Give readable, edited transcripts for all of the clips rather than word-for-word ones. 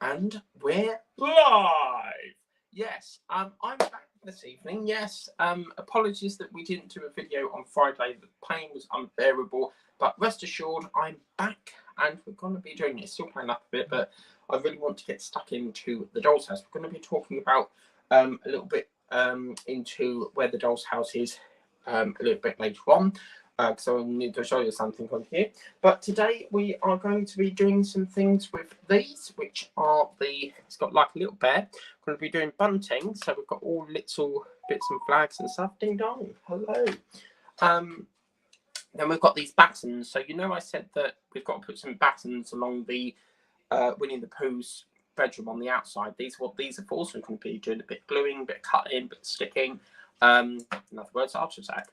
And we're live. Yes, I'm back this evening. Yes, apologies that we didn't do a video on Friday. The pain was unbearable, but rest assured, I'm back and we're going to be doing it. Still playing up a bit, but I really want to get stuck into the doll's house. We're going to be talking about a little bit into where the doll's house is a little bit later on. So I need to show you something on here. But today we are going to be doing some things with these, which are it's got like a little bear. We're going to be doing bunting. So we've got all little bits and flags and stuff. Ding dong. Hello. Then we've got these battens. So you know I said that we've got to put some battens along the Winnie the Pooh's bedroom on the outside. These are what these are for. So we're going to be doing a bit of gluing, a bit of cutting, a bit of sticking. In other words, archer sack.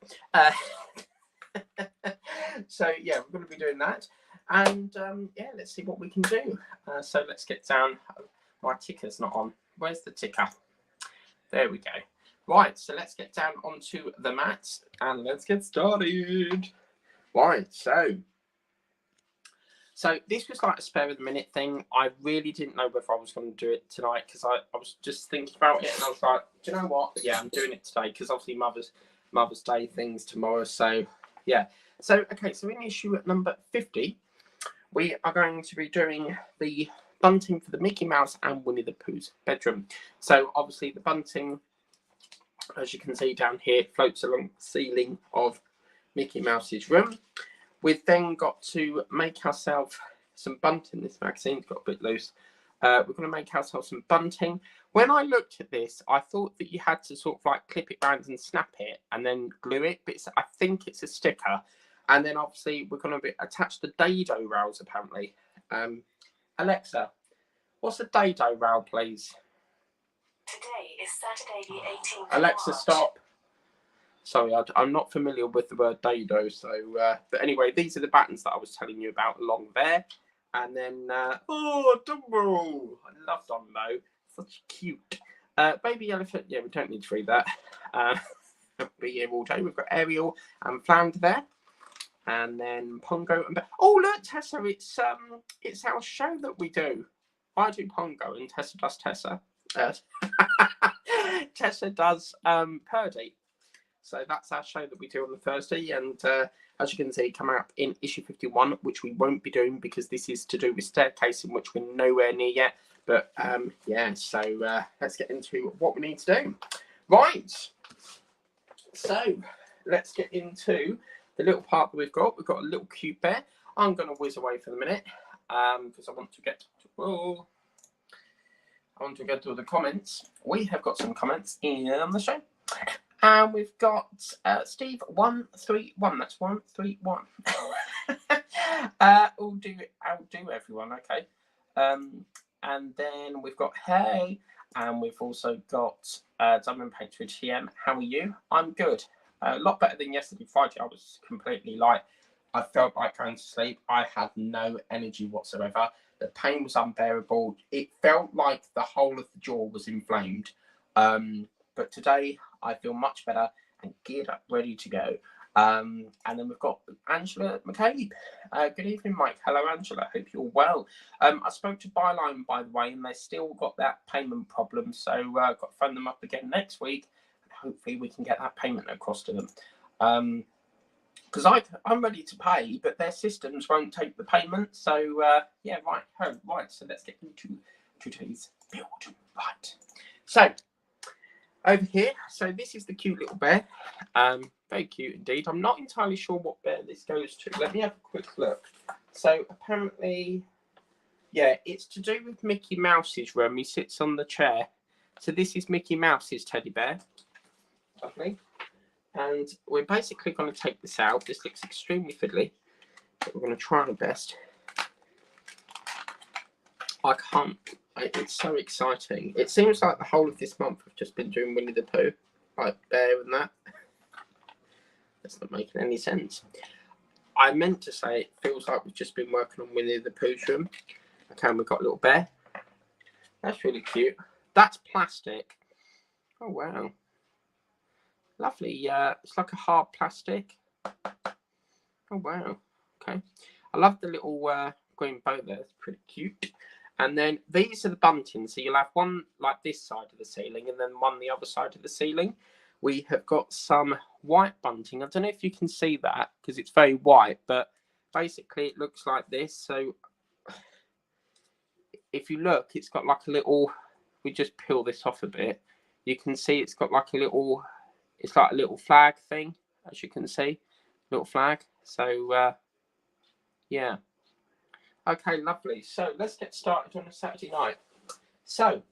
So yeah, we're going to be doing that, and yeah, let's see what we can do. So let's get down. My ticker's not on. Where's the ticker? There we go. Right, so let's get down onto the mat and let's get started. Right, so this was like a spare of the minute thing. I really didn't know whether I was going to do it tonight because I was just thinking about it and I was like, do you know what? Yeah, I'm doing it today because obviously Mother's Day things tomorrow. So yeah. So okay. So in issue at number 50, we are going to be doing the bunting for the Mickey Mouse and Winnie the Pooh's bedroom. So obviously the bunting, as you can see down here, floats along the ceiling of Mickey Mouse's room. We've then got to make ourselves some bunting. This magazine's got a bit loose. We're going to make ourselves some bunting. When I looked at this, I thought that you had to sort of like clip it round and snap it and then glue it. But I think it's a sticker. And then obviously we're going to attach the dado rails apparently. Alexa, what's a dado rail, please? Today is Saturday the 18th. Alexa, stop. Sorry, I'm not familiar with the word dado. So, but anyway, these are the buttons that I was telling you about along there. And then, oh, Dumbo. I love Dumbo. Such cute. Baby elephant. Yeah, we don't need to read that. Be here all day. We've got Ariel and Flounder there. And then Pongo and... Oh, look, Tessa, it's our show that we do. I do Pongo and Tessa does Tessa. Tessa does Purdy. So that's our show that we do on the Thursday. And as you can see, come out in issue 51, which we won't be doing because this is to do with staircasing, which we're nowhere near yet. But yeah, so let's get into what we need to do. Right. So let's get into the little part that we've got. We've got a little cute bear. I'm going to whiz away for the minute because I want to get to... I want to go to the comments. We have got some comments in the show. And we've got Steve 131. That's 131. I'll do everyone. Okay. And then we've got Hey, and we've also got Diamond Painter TM. How are you? I'm good. A lot better than yesterday. Friday, I was completely like, I felt like going to sleep. I had no energy whatsoever. The pain was unbearable. It felt like the whole of the jaw was inflamed. But today I feel much better and geared up, ready to go. And then we've got Angela McCabe. Good evening, Mike. Hello, Angela. Hope you're well. I spoke to Byline, by the way, and they still got that payment problem. So I've got to phone them up again next week. And hopefully we can get that payment across to them. Because I'm ready to pay, but their systems won't take the payment. So, yeah, right. So let's get into today's build. Right. So, over here, so this is the cute little bear. Very cute indeed. I'm not entirely sure what bear this goes to. Let me have a quick look. So, apparently, yeah, it's to do with Mickey Mouse's room. He sits on the chair. So this is Mickey Mouse's teddy bear. Lovely. And we're basically going to take this out. This looks extremely fiddly, but we're going to try our best. I can't. It's so exciting. It seems like the whole of this month we've just been doing Winnie the Pooh, like bear and that. That's not making any sense. I meant to say it feels like we've just been working on Winnie the Pooh's room. Okay, and we've got a little bear. That's really cute. That's plastic. Oh, wow. Lovely. It's like a hard plastic. Oh, wow. Okay. I love the little green bow there. It's pretty cute. And then these are the buntings. So you'll have one like this side of the ceiling and then one the other side of the ceiling. We have got some white bunting. I don't know if you can see that because it's very white, but basically it looks like this. So if you look, it's got like a little, we just peel this off a bit. You can see it's got like a little, it's like a little flag thing, as you can see, little flag. So yeah. Okay, lovely. So let's get started on a Saturday night. So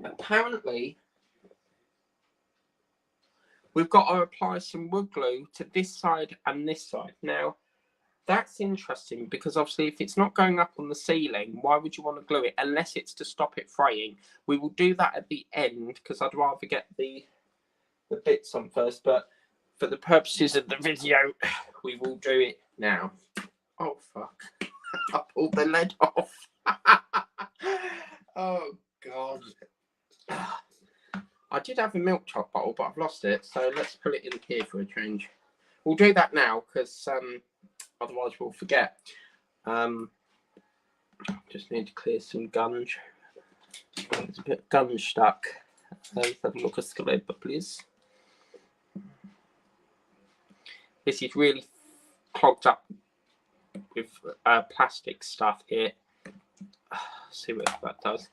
apparently we've got to apply some wood glue to this side and this side. Now that's interesting because obviously if it's not going up on the ceiling, why would you want to glue it unless it's to stop it fraying? We will do that at the end because I'd rather get the bits on first, but for the purposes of the video we will do it now. Oh fuck. I pulled the lead off. Oh god. I did have a milk chocolate bottle, but I've lost it, so let's put it in here for a change. We'll do that now because otherwise we'll forget. Just need to clear some gunge. There's a bit of gunge stuck. Let's have a look at the lead, please. This is really clogged up with plastic stuff here. See what that does.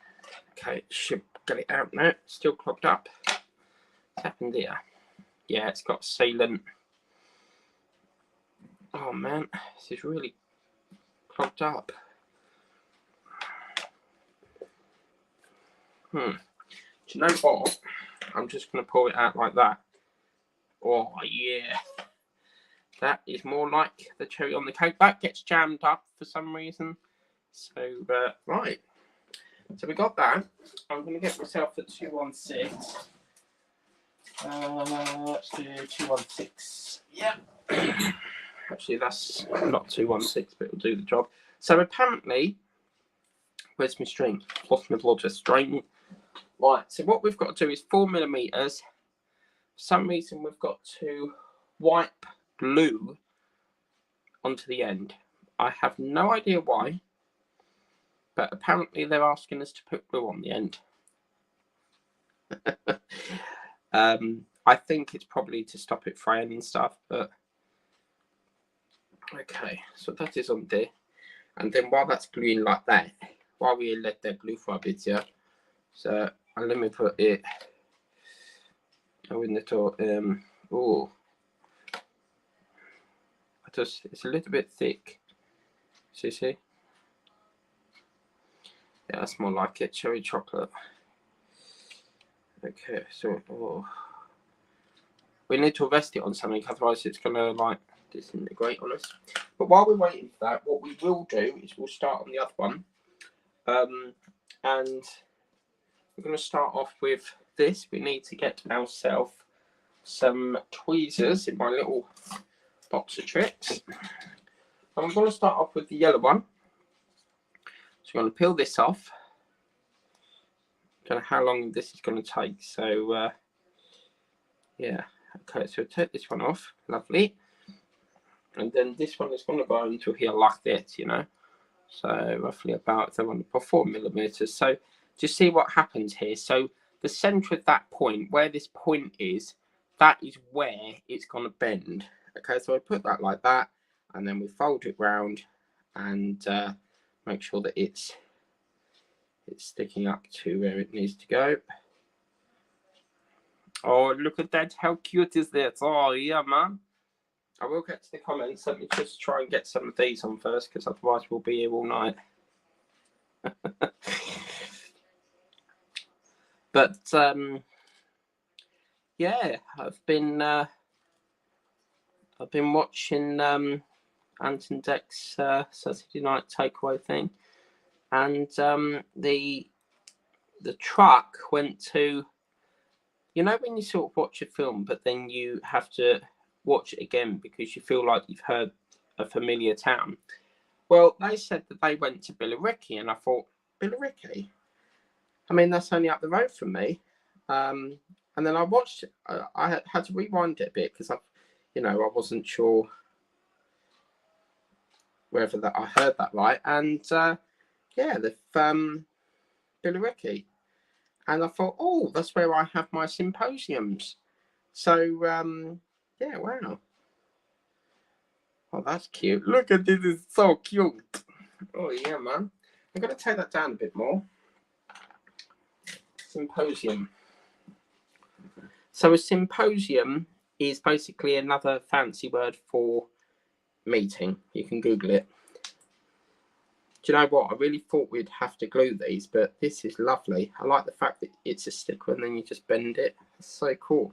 Okay, should get it out now. Still clogged up. What's happened here? Yeah, it's got sealant. Oh man, this is really clogged up. Do you know what? I'm just going to pull it out like that. Oh yeah. That is more like the cherry on the cake. That gets jammed up for some reason. So, right. So we got that. I'm going to get myself a 216. Let's do 216. Yeah. Actually, that's not 216, but it'll do the job. So apparently, where's my string? Lost my blood string. Right. So what we've got to do is 4mm. For some reason, we've got to wipe glue onto the end. I have no idea why, but apparently they're asking us to put glue on the end. I think it's probably to stop it fraying and stuff, but okay, so that is on there. And then while that's gluing like that, while we let that glue for a bit here, so let me put it in the top. Oh, it's a little bit thick. See? Yeah, that's more like it. Cherry chocolate. Okay, so we need to rest it on something, otherwise it's gonna like disintegrate on us. But while we're waiting for that, what we will do is we'll start on the other one, and we're going to start off with this. We need to get ourselves some tweezers in my little box of tricks. And I'm going to start off with the yellow one. So I'm going to peel this off. Don't know how long this is going to take. So yeah, okay. So take this one off. Lovely. And then this one is going to go into here like this, you know. So roughly about 4mm. So just see what happens here. So the center of that point, where this point is, that is where it's going to bend. Okay, so I put that like that, and then we fold it round and make sure that it's sticking up to where it needs to go. Oh, look at that. How cute is that? Oh, yeah, man. I will get to the comments. Let me just try and get some of these on first, because otherwise we'll be here all night. But yeah, I've been watching Anton Deck's Saturday Night Takeaway thing, and the truck went to, you know, when you sort of watch a film, but then you have to watch it again because you feel like you've heard a familiar town. Well, they said that they went to Billericay, and I thought, Billericay? I mean, that's only up the road from me. And then I watched it. I had to rewind it a bit because I wasn't sure whether that I heard that right. And yeah, they've Billericay. And I thought, oh, that's where I have my symposiums. So yeah, wow. Oh, that's cute. Look at this, it's so cute. Oh yeah, man. I'm gonna take that down a bit more. Symposium. So a symposium is basically another fancy word for meeting. You can Google it. Do you know what? I really thought we'd have to glue these, but this is lovely. I like the fact that it's a sticker and then you just bend it. It's so cool.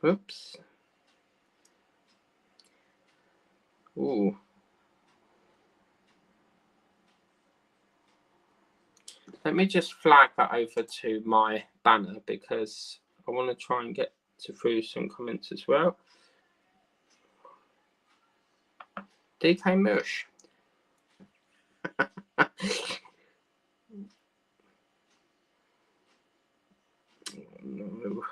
Oops. Ooh. Let me just flag that over to my banner because I want to try and get through some comments as well. DK Mush. Oh, no.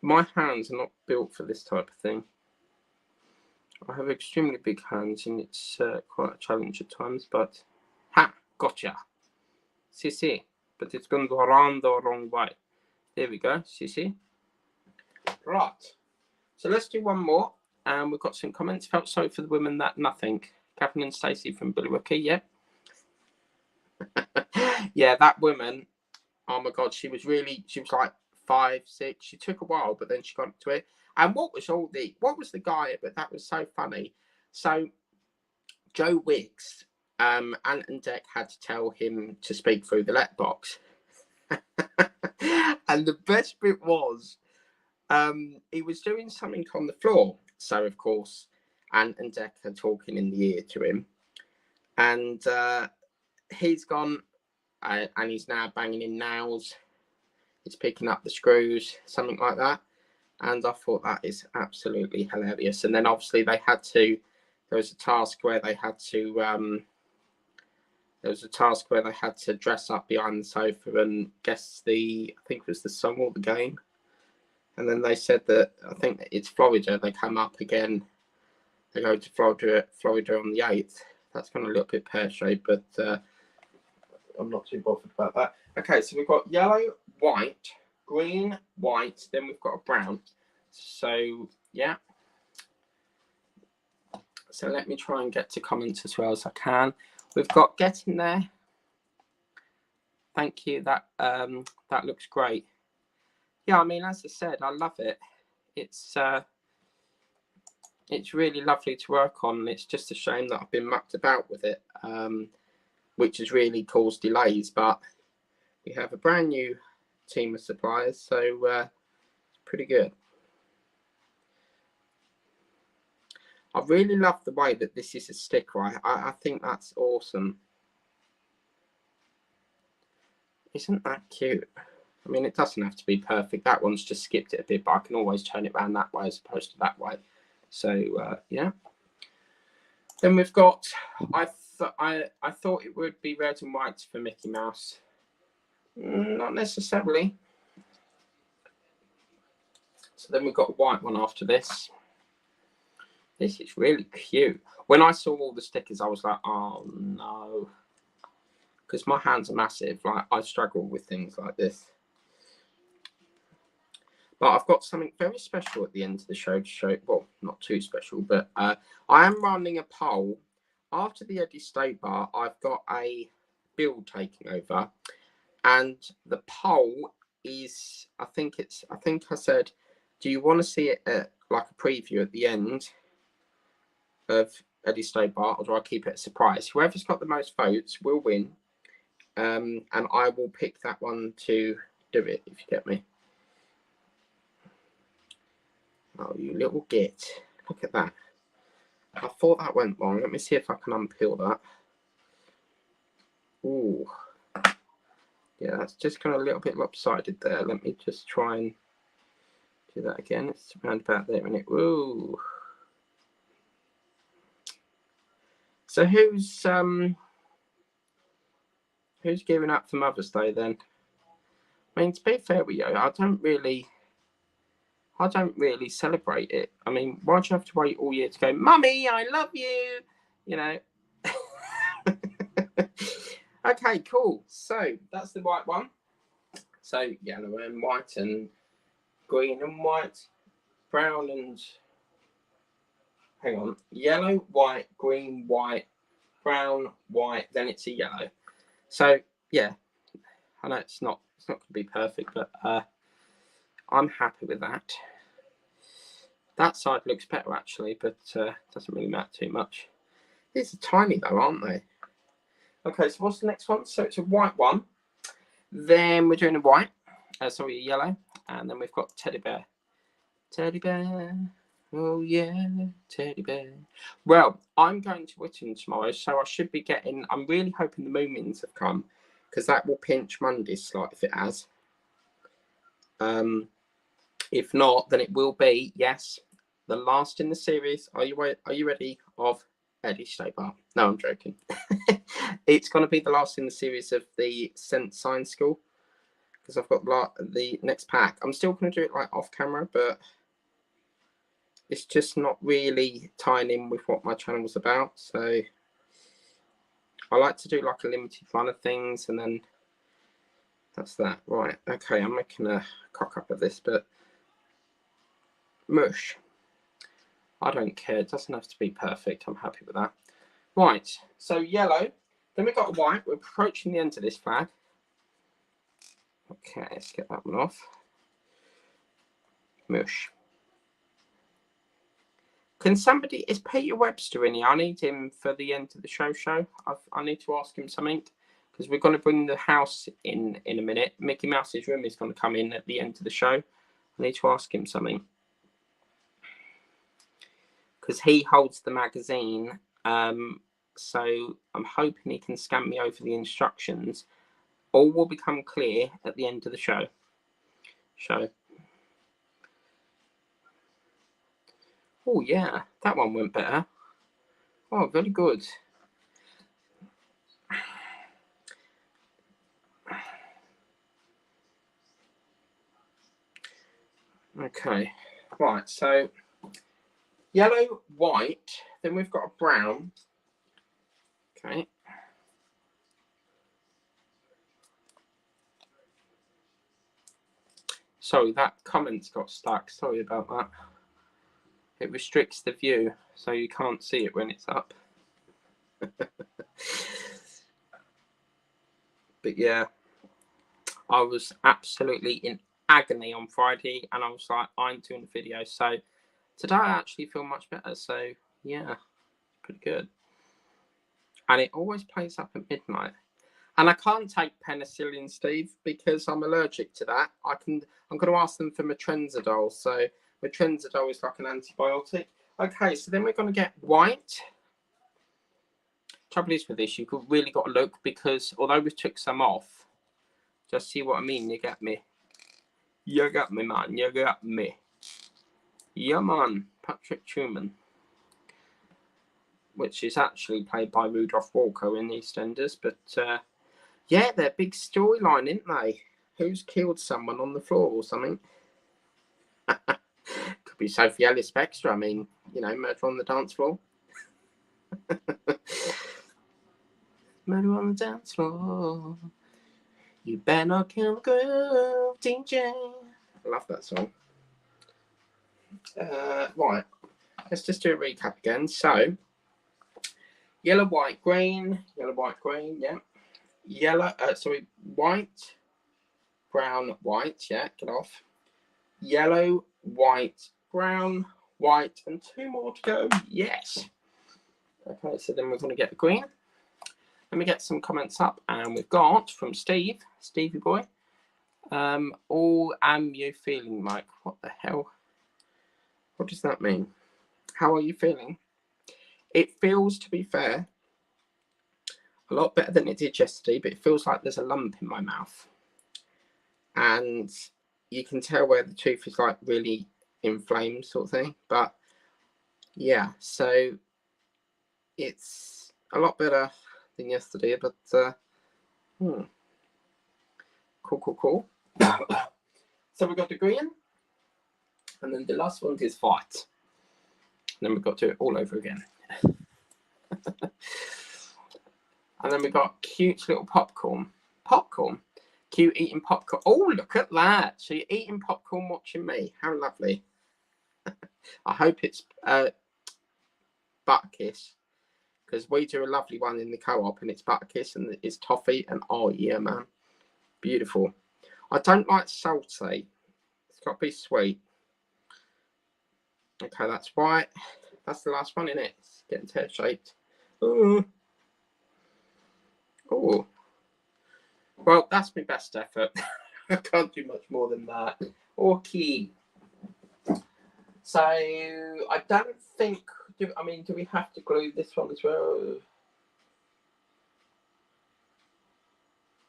My hands are not built for this type of thing. I have extremely big hands and it's quite a challenge at times, but ha, gotcha. See, but it's going around the wrong way. There we go, see. Right, so let's do one more. And we've got some comments. Felt sorry for the women that nothing. Catherine and Stacey from Billericay, yeah. Yeah, that woman, oh my God, she was like 5, 6. She took a while, but then she got to it. And what was the guy, but that was so funny. So Joe Wicks, Ant and Dec had to tell him to speak through the letterbox. And the best bit was, he was doing something on the floor. So, of course, Ant and Dec are talking in the ear to him. And he's gone, and he's now banging in nails. He's picking up the screws, something like that. And I thought that is absolutely hilarious. And then obviously there was a task where they had to, dress up behind the sofa and guess I think it was the song or the game. And then they said that, I think it's Florida, they come up again. They go to Florida on the 8th. That's gone a little bit pear-shaped, but I'm not too bothered about that. Okay, so we've got yellow, white, green, white, then we've got a brown. So, yeah. So let me try and get to comments as well as I can. We've got getting there. Thank you. That looks great. Yeah, I mean, as I said, I love it. It's really lovely to work on. It's just a shame that I've been mucked about with it, which has really caused delays. But we have a brand new team of suppliers, so it's pretty good. I really love the way that this is a sticker. I think that's awesome. Isn't that cute? I mean, it doesn't have to be perfect. That one's just skipped it a bit, but I can always turn it around that way as opposed to that way. So, yeah. Then we've got, I thought it would be red and white for Mickey Mouse. Not necessarily. So then we've got a white one after this. This is really cute. When I saw all the stickers, I was like, oh no. Because my hands are massive. Like, I struggle with things like this. But I've got something very special at the end of the show to show. Well, not too special, but I am running a poll. After the Eddie State Bar, I've got a build taking over. And the poll is, I think I said, do you want to see it at, like a preview at the end of Eddie State Bar, or do I keep it a surprise? Whoever's got the most votes will win. And I will pick that one to do it, if you get me. Oh, you little git. Look at that. I thought that went wrong. Let me see if I can unpeel that. Ooh. Yeah, that's just kind of a little bit lopsided there. Let me just try and do that again. It's around about there, isn't it? Ooh. So who's giving up for Mother's Day then? I mean, to be fair with you, I don't really I don't really celebrate it. I mean, why do you have to wait all year to go, Mummy, I love you? You know. Okay, cool. So that's the white one. So yellow and white and green and white, brown and hang on, yellow, white, green, white, brown, white. Then it's a yellow. So yeah, I know it's not going to be perfect, but I'm happy with that. That side looks better actually, but doesn't really matter too much. These are tiny though, aren't they? Okay, so what's the next one? So it's a white one. Then we're doing a white. Sorry, a yellow. And then we've got teddy bear. Teddy bear. Oh yeah, teddy bear. Well, I'm going to Whitton tomorrow, so I should be getting. I'm really hoping the Moomins have come, because that will pinch Monday's slot if it has. If not, then it will be, yes, the last in the series. Are you ready? Of Eddie Stobar. No, I'm joking. It's going to be the last in the series of the Scent Science School, because I've got the next pack. I'm still going to do it like off camera, but it's just not really tying in with what my channel's about. So I like to do like a limited run of things, and then that's that. Right, okay, I'm making a cock up of this, but mush. I don't care. It doesn't have to be perfect. I'm happy with that. Right, so yellow. Then we've got white. We're approaching the end of this flag. Okay, let's get that one off. Mush. Can somebody, is Peter Webster in here? I need him for the end of the show. I need to ask him something, because we're going to bring the house in a minute. Mickey Mouse's room is going to come in at the end of the show. I need to ask him something, because he holds the magazine. So I'm hoping he can scan me over the instructions. All will become clear at the end of the show. Oh yeah, that one went better. Oh, very good. Okay, right, so yellow, white, then we've got a brown. Okay. Sorry, that comment's got stuck. Sorry about that. It restricts the view, so you can't see it when it's up. But yeah, I was absolutely in agony on Friday, and I was like, I'm doing a video. So today I actually feel much better. So yeah, pretty good. And it always plays up at midnight. And I can't take penicillin, Steve, because I'm allergic to that. I'm going to ask them for metronidazole. So metronidazole is like an antibiotic. Okay, so then we're going to get white. Trouble is with this, you've really got to look, because although we took some off, just see what I mean. You get me? You got me, man. You got me. Yeah, man. Patrick Truman, which is actually played by Rudolph Walker in EastEnders, but yeah, they're big storyline, isn't they? Who's killed someone on the floor or something? Could be Sophie Ellis-Bextor. I mean, you know, Murder on the Dance Floor. Murder on the dance floor. You better not kill the groove, DJ. I love that song. Right, let's just do a recap again. So, yellow, white, green. Yellow, white, green, yeah. White, brown, white, yeah, get off. Yellow, white, brown, white, and two more to go. Yes. Okay, so then we're going to get the green. Let me get some comments up, and we've got from Stevie boy. All am you feeling, Mike? What the hell? What does that mean? How are you feeling? It feels, to be fair, a lot better than it did yesterday, but it feels like there's a lump in my mouth. And you can tell where the tooth is like really inflamed, sort of thing. But yeah, so it's a lot better than yesterday, but cool. So we've got the green, And then the last one is fight. And then we've got to do it all over again. And then we've got cute little popcorn. Popcorn. Cute eating popcorn. Oh, look at that. So you're eating popcorn watching me. How lovely. I hope it's Butterkiss. Because we do a lovely one in the co-op and it's Butterkiss and it's toffee. And oh, yeah, man. Beautiful. I don't like salty. It's got to be sweet. Okay, that's white. That's the last one, isn't it? It's getting tear-shaped. Ooh. Oh. Well, that's my best effort. I can't do much more than that. Okay. So, I don't think... do we have to glue this one as well?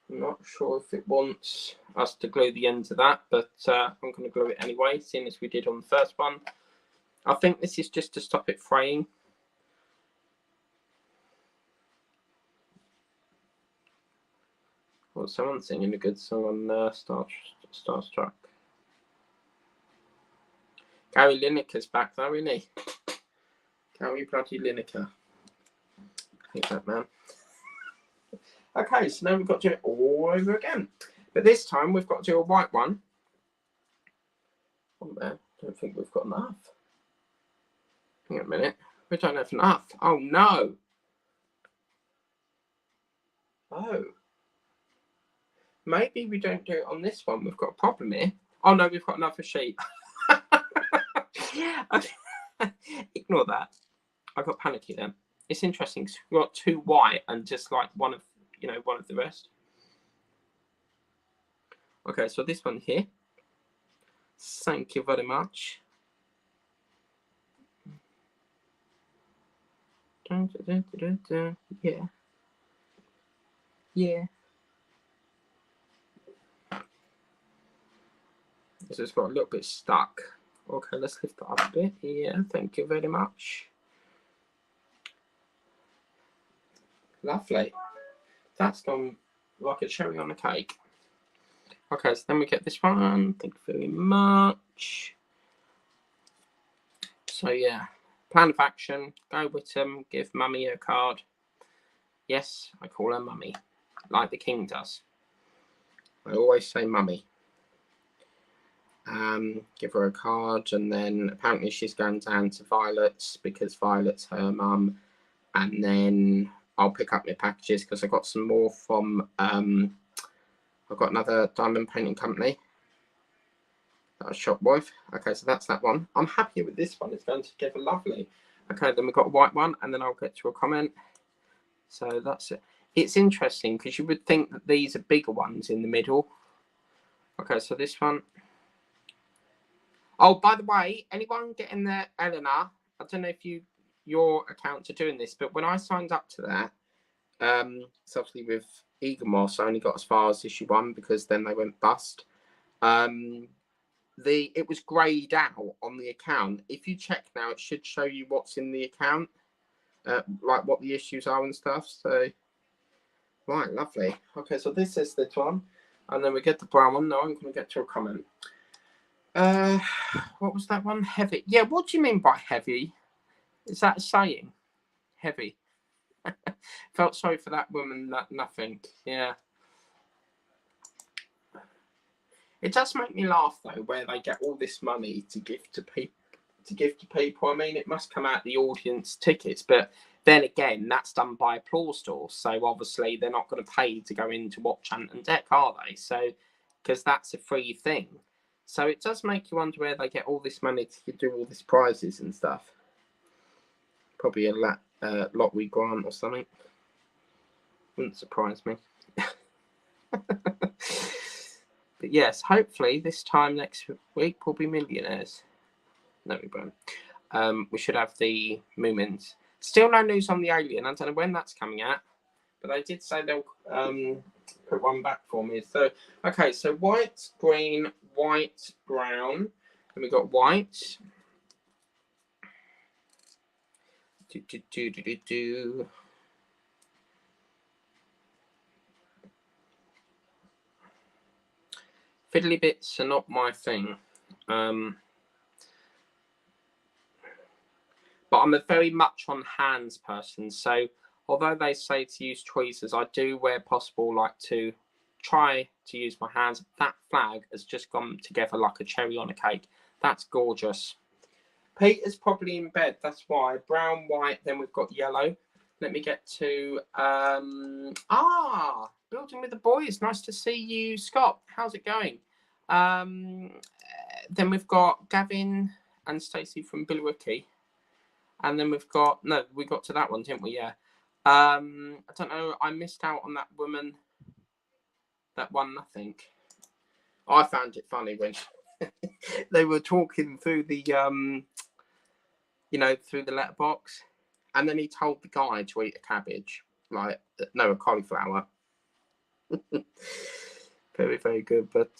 I'm not sure if it wants us to glue the ends of that, but I'm going to glue it anyway, seeing as we did on the first one. I think this is just to stop it fraying. Well, someone's singing a good song on Starstruck. Gary Lineker's back though, isn't he? Gary bloody Lineker. I think that man. Okay, so now we've got to do it all over again. But this time we've got to do a white one. Oh man, I don't think we've got enough. Hang on a minute. We don't have enough. Oh no. Oh. Maybe we don't do it on this one. We've got a problem here. Oh no, we've got another sheet. Ignore that. I got panicky then. It's interesting because we've got two white and just like one of the rest. Okay, so this one here. Thank you very much. Yeah. Yeah. This has got a little bit stuck. Okay, let's lift that up a bit. Yeah, thank you very much. Lovely. That's gone like a cherry on a cake. Okay, so then we get this one. Thank you very much. So yeah, plan of action. Go with them. Give Mummy a card. Yes, I call her Mummy, like the King does. I always say Mummy. Give her a card, and then apparently she's going down to Violet's because Violet's her mum. And then I'll pick up my packages because I got some more from I've got another diamond painting company that I shop with. Okay, so that's that one. I'm happy with this one. It's going together lovely. Okay, then we've got a white one, and then I'll get to a comment. So that's it. It's interesting because you would think that these are bigger ones in the middle. Okay, so this one. Oh, by the way, anyone getting there, Eleanor? I don't know if your accounts are doing this, but when I signed up to that, so obviously with Eaglemoss, I only got as far as issue 1 because then they went bust. It was greyed out on the account. If you check now, it should show you what's in the account, like what the issues are and stuff. So, right, lovely. Okay, so this is this one, and then we get the brown one. Now I'm going to get to a comment. What was that one? Heavy. Yeah, what do you mean by heavy? Is that a saying? Heavy. Felt sorry for that woman. That nothing. Yeah. It does make me laugh though, where they get all this money to give to people. I mean, it must come out the audience tickets, but then again, that's done by applause stores, so obviously they're not going to pay to go in to watch Ant and Dec, are they? So, because that's a free thing. So it does make you wonder where they get all this money to do all these prizes and stuff. Probably a lottery grant or something. Wouldn't surprise me. But yes, hopefully this time next week we'll be millionaires. No, we won't. We should have the Moomins. Still no news on the Alien. I don't know when that's coming out, but they did say they'll put one back for me. So, okay, so white, green, white, brown. And we got white. Fiddly bits are not my thing. but I'm a very much on hands person. So although they say to use tweezers, I do, where possible, like to try to use my hands. That flag has just gone together like a cherry on a cake. That's gorgeous. Peter's probably in bed. That's why. Brown, white. Then we've got yellow. Let me get to building with the boys. Nice to see you, Scott. How's it going? Then we've got Gavin and Stacey from Billericay. And then we've got, no, we got to that one, didn't we? Yeah. I don't know. I missed out on that woman that won nothing. I found it funny when they were talking through the, through the letterbox. And then he told the guy to eat a cabbage, a cauliflower. Very, very good. But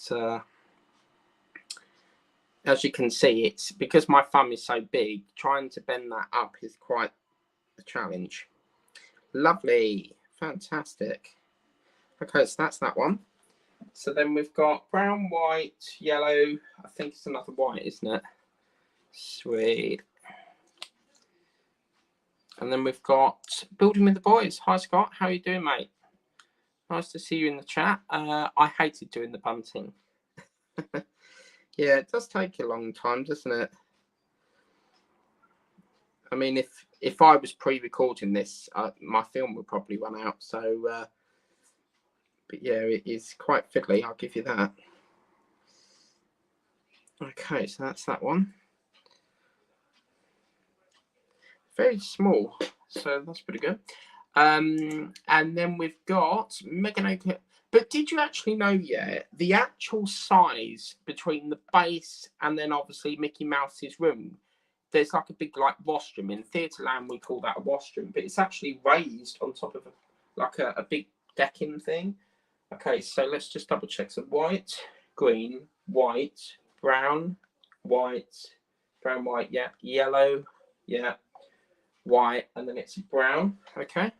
as you can see, it's because my thumb is so big, trying to bend that up is quite a challenge. Lovely. Fantastic. Okay, so that's that one. So then we've got brown, white, yellow. I think it's another white, isn't it? Sweet. And then we've got building with the boys. Hi, Scott. How are you doing, mate? Nice to see you in the chat. I hated doing the bunting. Yeah, it does take a long time, doesn't it? I mean, if I was pre-recording this, my film would probably run out. So, but yeah, it is quite fiddly. I'll give you that. Okay, so that's that one. Very small, so that's pretty good. And then we've got Megan. But did you actually know yet the actual size between the base and then obviously Mickey Mouse's room? There's like a big washroom. In Theatreland we call that a washroom, but it's actually raised on top of a big decking thing. Okay, so let's just double check. So white, green, white, brown, white, yeah, yellow, yeah, white, and then it's brown. Okay.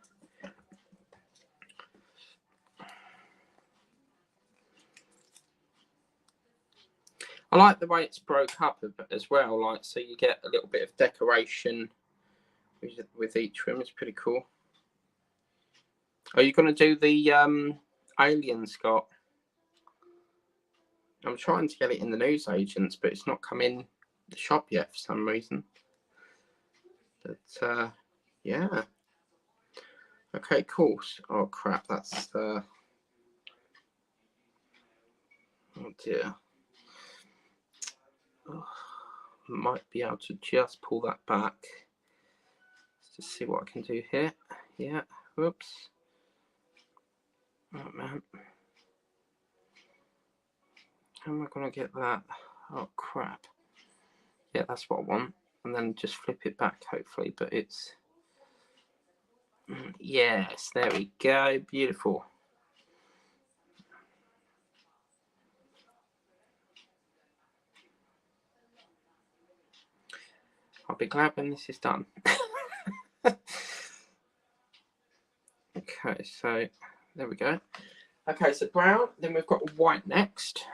I like the way it's broke up as well, so you get a little bit of decoration with each room. It's pretty cool. Are you going to do the alien, Scott? I'm trying to get it in the newsagents, but it's not come in the shop yet for some reason. But yeah. Okay, cool. Oh crap, that's oh dear. Oh, might be able to just pull that back. Let's just see what I can do here. Yeah, whoops. Oh man. How am I going to get that? Oh crap. Yeah, that's what I want. And then just flip it back, hopefully. But it's... Yes, there we go. Beautiful. I'll be glad when this is done. Okay, so there we go. Okay, so brown. Then we've got white next.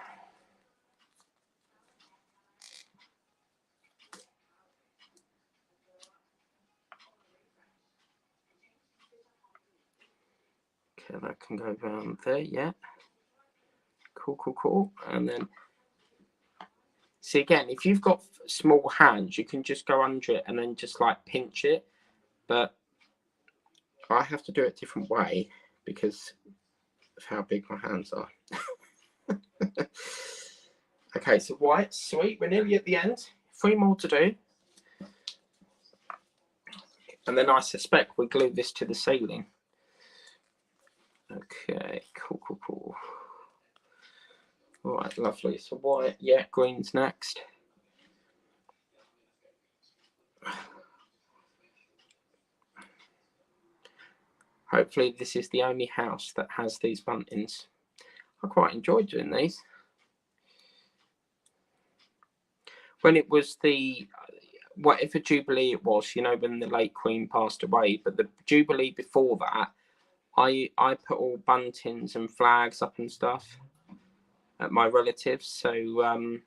Okay, that can go around there, yeah. Cool, cool, cool. And then, see again, if you've got small hands, you can just go under it and then just pinch it. But I have to do it a different way because of how big my hands are. Okay, so white, sweet. We're nearly at the end. 3 more to do. And then I suspect we glue this to the ceiling. Okay, cool, cool, cool. All right, lovely. So white, yeah, green's next. Hopefully this is the only house that has these buntings. I quite enjoy doing these. When it was the, whatever Jubilee it was, when the late Queen passed away, but the Jubilee before that, I put all buntings and flags up and stuff at my relatives, so to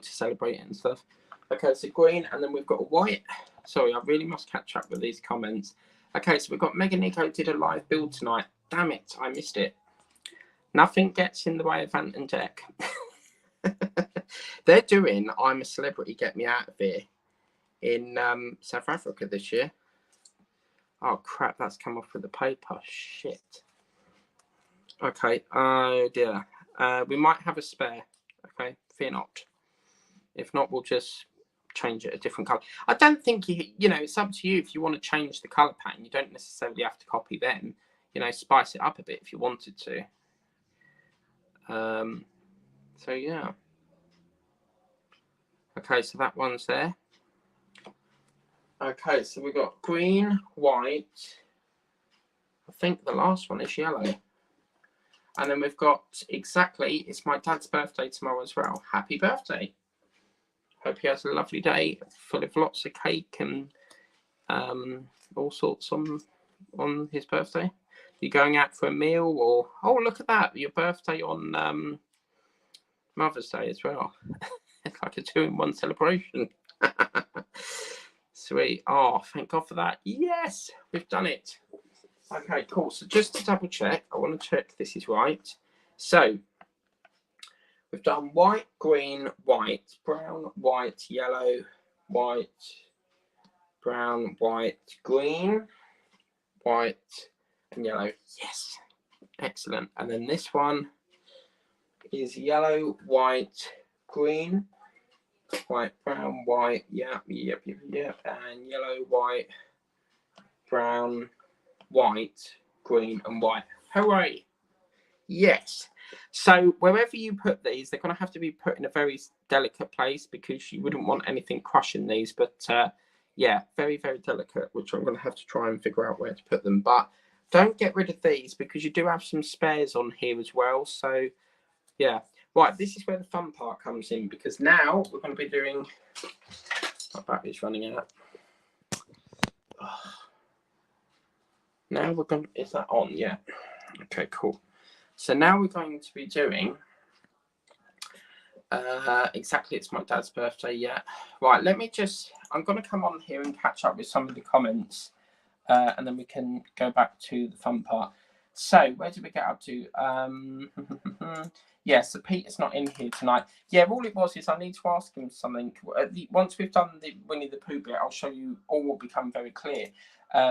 celebrate it and stuff. Okay, so green, and then we've got a white. Sorry, I really must catch up with these comments. Okay, so we've got Mega Nico did a live build tonight. Damn it, I missed it. Nothing gets in the way of Ant and Dec. They're doing I'm a Celebrity, Get Me Out of Here in South Africa this year. Oh, crap, that's come off with the paper. Shit. Okay, oh dear. We might have a spare. Okay, fear not. If not, we'll just change it a different colour. I don't think it's up to you if you want to change the colour pattern. You don't necessarily have to copy them. Spice it up a bit if you wanted to. So yeah. Okay, so that one's there. Okay, so we've got green, white. I think the last one is yellow. And then we've got it's my dad's birthday tomorrow as well. Happy birthday. Hope he has a lovely day full of lots of cake and all sorts on his birthday. You going out for a meal or look at that, your birthday on Mother's Day as well. It's like a 2-in-1 celebration. Sweet. Oh, thank God for that. Yes, we've done it. Okay, cool. So just to double check, I want to check this is right. So we've done white, green, white, brown, white, yellow, white, brown, white, green, white, and yellow. Yes. Excellent. And then this one is yellow, white, green, white, brown, white, yep, and yellow, white, brown, white, green, and white. Hooray! Yes. So wherever you put these, they're going to have to be put in a very delicate place because you wouldn't want anything crushing these. But yeah, very, very delicate, which I'm going to have to try and figure out where to put them. But don't get rid of these because you do have some spares on here as well. So yeah. Right, this is where the fun part comes in because now we're going to be doing... My battery's running out. Now we're going... Is that on? Yeah. Okay, cool. So now we're going to be doing... it's my dad's birthday, yeah. Right, let me just... I'm going to come on here and catch up with some of the comments and then we can go back to the fun part. So, where did we get up to? Yeah, so Peter's not in here tonight. Yeah, all it was is I need to ask him something. Once we've done the Winnie the Pooh bit, I'll show you, all will become very clear.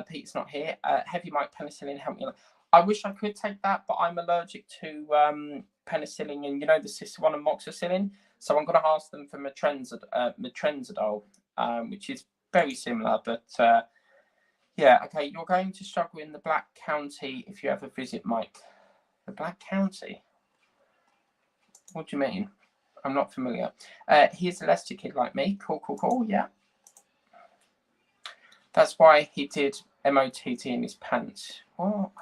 Peter's not here. Heavy Mike penicillin, help me. I wish I could take that, but I'm allergic to penicillin and, the sister one, amoxicillin. So I'm going to ask them for metronidazole, which is very similar, but... yeah, okay, you're going to struggle in the Black County if you ever visit Mike. The Black County? What do you mean? I'm not familiar. He's a Leicester kid like me. Cool, yeah. That's why he did MOTT in his pants. What?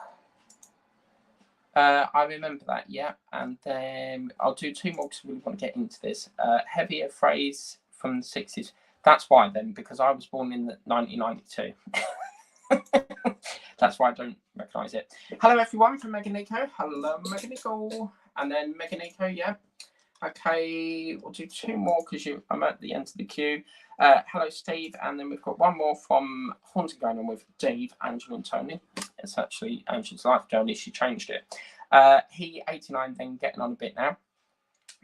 I remember that, yeah. And then I'll do 2 more because I really want to get into this. Heavier phrase from the 60s. That's why then, because I was born in 1992. That's why I don't recognise it. Hello everyone from Mega Nico. Hello Mega Nico. And then Mega Nico, yeah. Okay, we'll do 2 more because I'm at the end of the queue. Hello Steve, and then we've got 1 more from Haunting going on with Dave, Angela and Tony. It's actually Angela's life journey, she changed it. He 89 then getting on a bit now.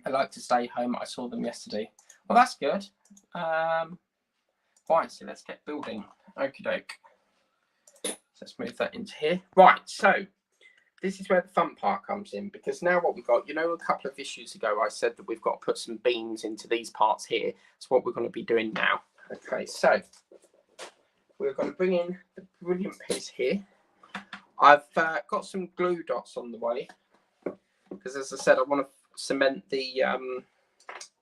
I like to stay home. I saw them yesterday. Well, that's good. Right, so let's get building. Okie doke. So let's move that into here. Right, so this is where the fun part comes in because now what we've got, a couple of issues ago, I said that we've got to put some beams into these parts here. That's what we're going to be doing now. Okay, so we're going to bring in the brilliant piece here. I've got some glue dots on the way because, as I said, I want to cement the,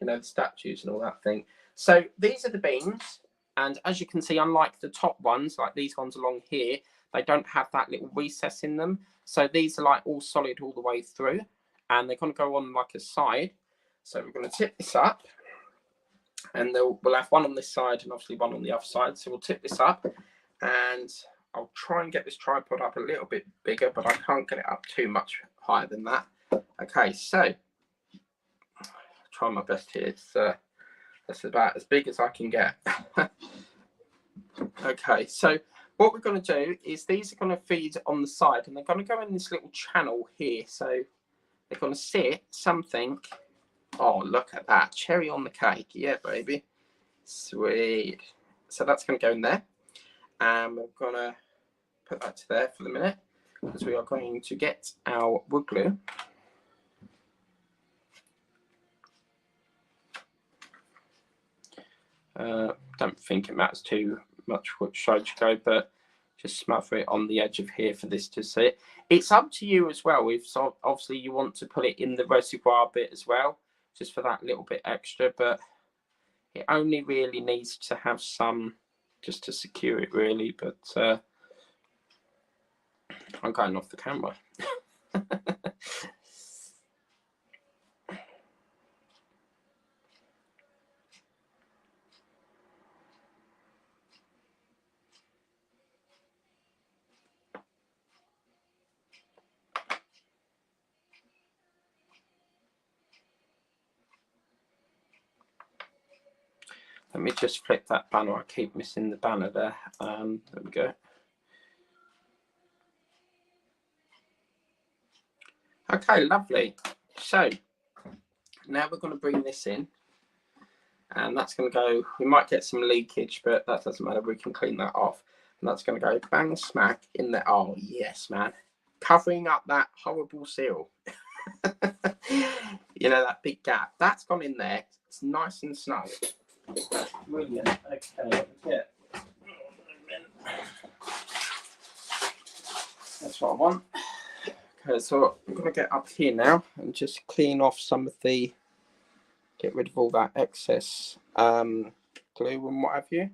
the statues and all that thing. So these are the beams. And as you can see, unlike the top ones, like these ones along here, they don't have that little recess in them. So these are like all solid all the way through. And they're going to go on like a side. So we're going to tip this up. And we'll have 1 on this side and obviously 1 on the other side. So we'll tip this up. And I'll try and get this tripod up a little bit bigger, but I can't get it up too much higher than that. Okay, so I'll try my best here. It's That's about as big as I can get. Okay, so what we're going to do is these are going to feed on the side, and they're going to go in this little channel here. So they're going to sit something. Oh, look at that. Cherry on the cake. Yeah, baby. Sweet. So that's going to go in there. And we're going to put that to there for the minute, because we are going to get our wood glue. Don't think it matters too much which side you go, but just smother it on the edge of here for this to sit. It's up to you as well. If so, obviously you want to put it in the reservoir bit as well, just for that little bit extra, but it only really needs to have some just to secure it really. But I'm going off the camera. Let me just flip that banner. I keep missing the banner there. There we go. Okay, lovely. So now we're going to bring this in, and that's going to go, we might get some leakage, but that doesn't matter. We can clean that off. And that's going to go bang smack in there. Oh, yes, man. Covering up that horrible seal. You know, that big gap. That's gone in there. It's nice and snug. Brilliant. Okay, yeah. That's what I want. Okay, so I'm going to get up here now and just clean off some of the, get rid of all that excess glue and what have you.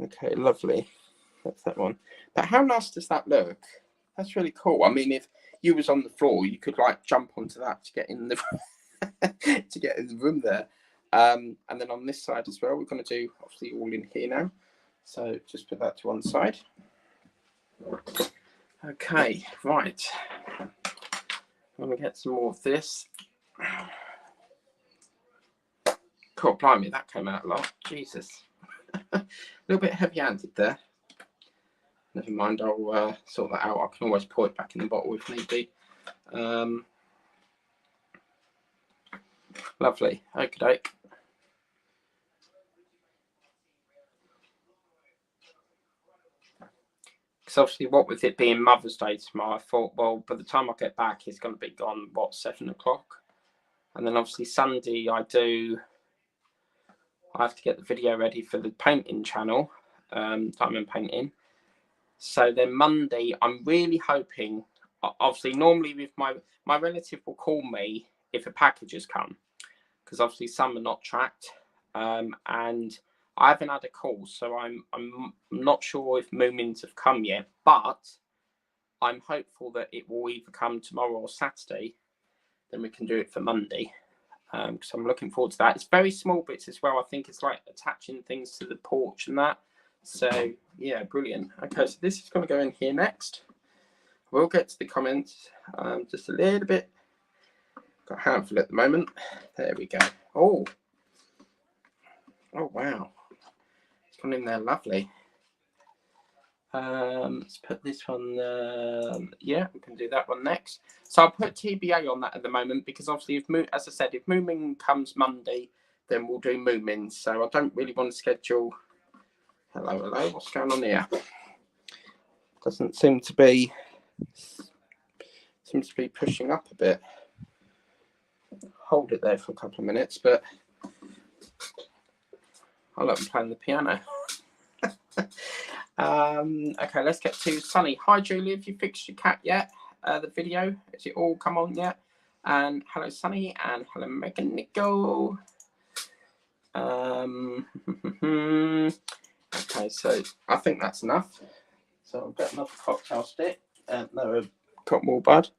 Okay, lovely. That's that one. But how nice does that look? That's really cool. I mean, if you was on the floor, you could like jump onto that to get in the to get in the room there. And then on this side as well, we're going to do obviously all in here now. So just put that to one side. Okay, right. I'm going to get some more of this. God, blimey, that came out a lot. Jesus. A little bit heavy-handed there. Never mind, I'll sort that out. I can always pour it back in the bottle if need be. Lovely. Okie doke. Because obviously, what with it being Mother's Day tomorrow, I thought, well, by the time I get back, it's going to be gone, what, 7 o'clock? And then obviously Sunday, I have to get the video ready for the painting channel, diamond painting. So then Monday, I'm really hoping, obviously normally with my relative will call me if a package has come, because obviously some are not tracked, and I haven't had a call, so I'm not sure if Moomins have come yet, but I'm hopeful that it will either come tomorrow or Saturday, then we can do it for Monday. Because I'm looking forward to that. It's very small bits as well. I think it's like attaching things to the porch and that. So yeah, brilliant. Okay, so this is going to go in here next. We'll get to the comments just a little bit. Got a handful at the moment. There we go. Oh wow, it's gone in there lovely. Let's put this one. Yeah, we can do that one next. So I'll put TBA on that at the moment because obviously, as I said, if Moomin comes Monday, then we'll do Moomin. So I don't really want to schedule. Hello. What's going on here? Doesn't seem to be. Seems to be pushing up a bit. Hold it there for a couple of minutes, but I like playing the piano. Okay, let's get to Sunny. Hi, Julie. Have you fixed your cat yet? The video, has it all come on yet? And hello, Sunny, and hello, Megan Nico. Okay, so I think that's enough. So I've got another cocktail stick. No, cotton wool bud.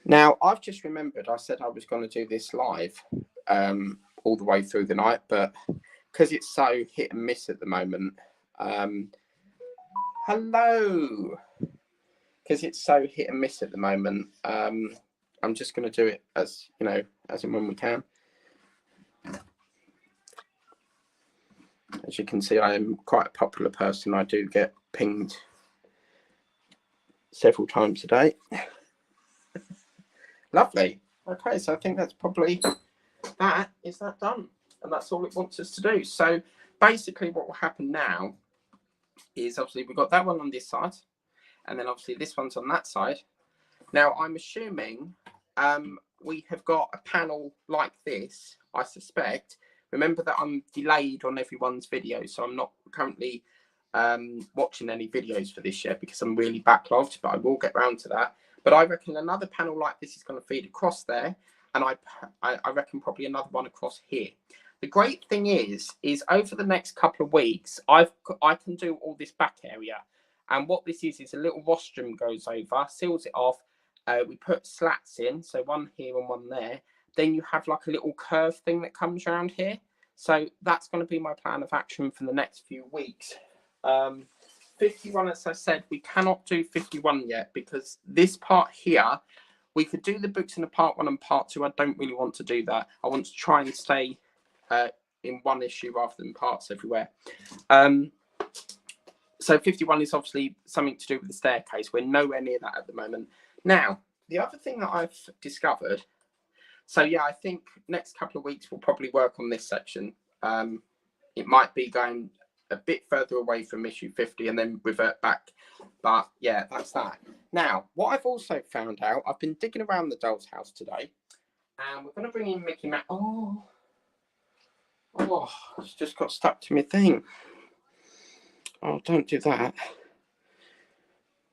Now, I've just remembered I said I was going to do this live all the way through the night, but because it's so hit and miss at the moment. Hello. Because it's so hit and miss at the moment. I'm just going to do it as, you know, as and when we can. As you can see, I am quite a popular person. I do get pinged several times a day. Lovely. Okay, so I think that's probably that. Is that done? And that's all it wants us to do. So basically what will happen now is obviously we've got that one on this side, and then obviously this one's on that side. Now I'm assuming we have got a panel like this, I suspect. Remember that I'm delayed on everyone's video, so I'm not currently watching any videos for this yet because I'm really backlogged, but I will get round to that. But I reckon another panel like this is going to feed across there, and I reckon probably another one across here. The great thing is over the next couple of weeks, I can do all this back area, and what this is a little rostrum goes over, seals it off. We put slats in, so one here and one there. Then you have like a little curve thing that comes around here. So that's going to be my plan of action for the next few weeks. 51, as I said, we cannot do 51 yet because this part here, we could do the books in a part 1 and part 2. I don't really want to do that. I want to try and stay in one issue rather than parts everywhere. So 51 is obviously something to do with the staircase. We're nowhere near that at the moment. Now, the other thing that I've discovered, so yeah, I think next couple of weeks we'll probably work on this section. It might be going a bit further away from issue 50 and then revert back. But yeah, that's that. Now, what I've also found out, I've been digging around the doll's house today, and we're going to bring in Mickey Mouse. Oh, it's just got stuck to my thing. Oh, don't do that.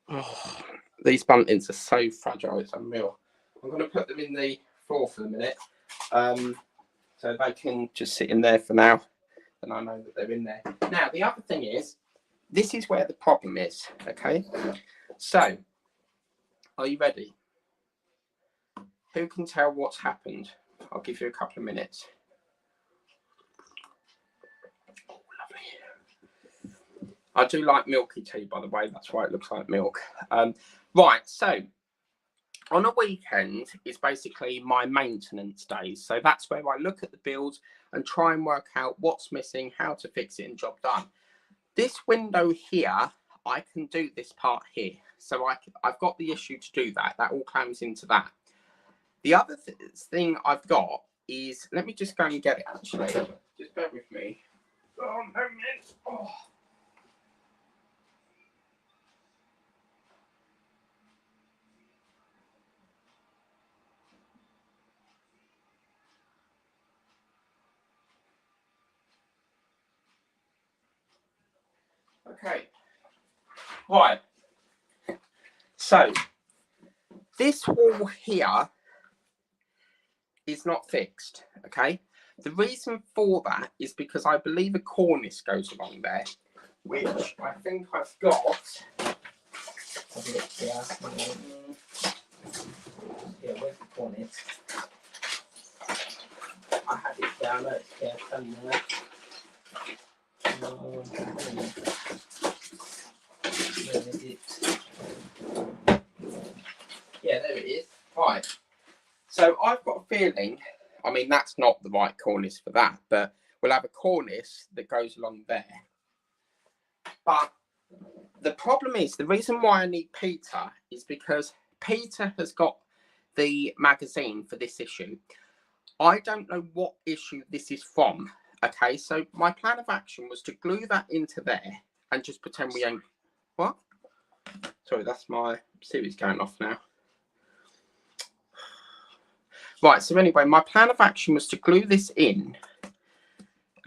Oh, these buntings are so fragile, it's unreal. I'm going to put them in the floor for a minute, so they can just sit in there for now, and I know that they're in there. Now, the other thing is, this is where the problem is, okay? So, are you ready? Who can tell what's happened? I'll give you a couple of minutes. Oh, lovely. I do like milky tea, by the way. That's why it looks like milk. Right, so on a weekend is basically my maintenance days. So that's where I look at the builds and try and work out what's missing, how to fix it, and job done. This window here, I can do this part here. So I've got the issue to do that. That all clams into that. The other thing I've got is, let me just go and get it actually. Just bear with me. Oh, no, oh. Okay, right, so this wall here is not fixed, okay? The reason for that is because I believe a cornice goes along there, which I think I've got. Have a look here. Yeah, where's the cornice? I had it down there somewhere. Where is it? Yeah, there it is. Right. So I've got a feeling, I mean, that's not the right cornice for that, but we'll have a cornice that goes along there. But the problem is, the reason why I need Peter is because Peter has got the magazine for this issue. I don't know what issue this is from. Okay, so my plan of action was to glue that into there and just pretend we ain't... What? Sorry, that's my series going off now. Right, so anyway, my plan of action was to glue this in,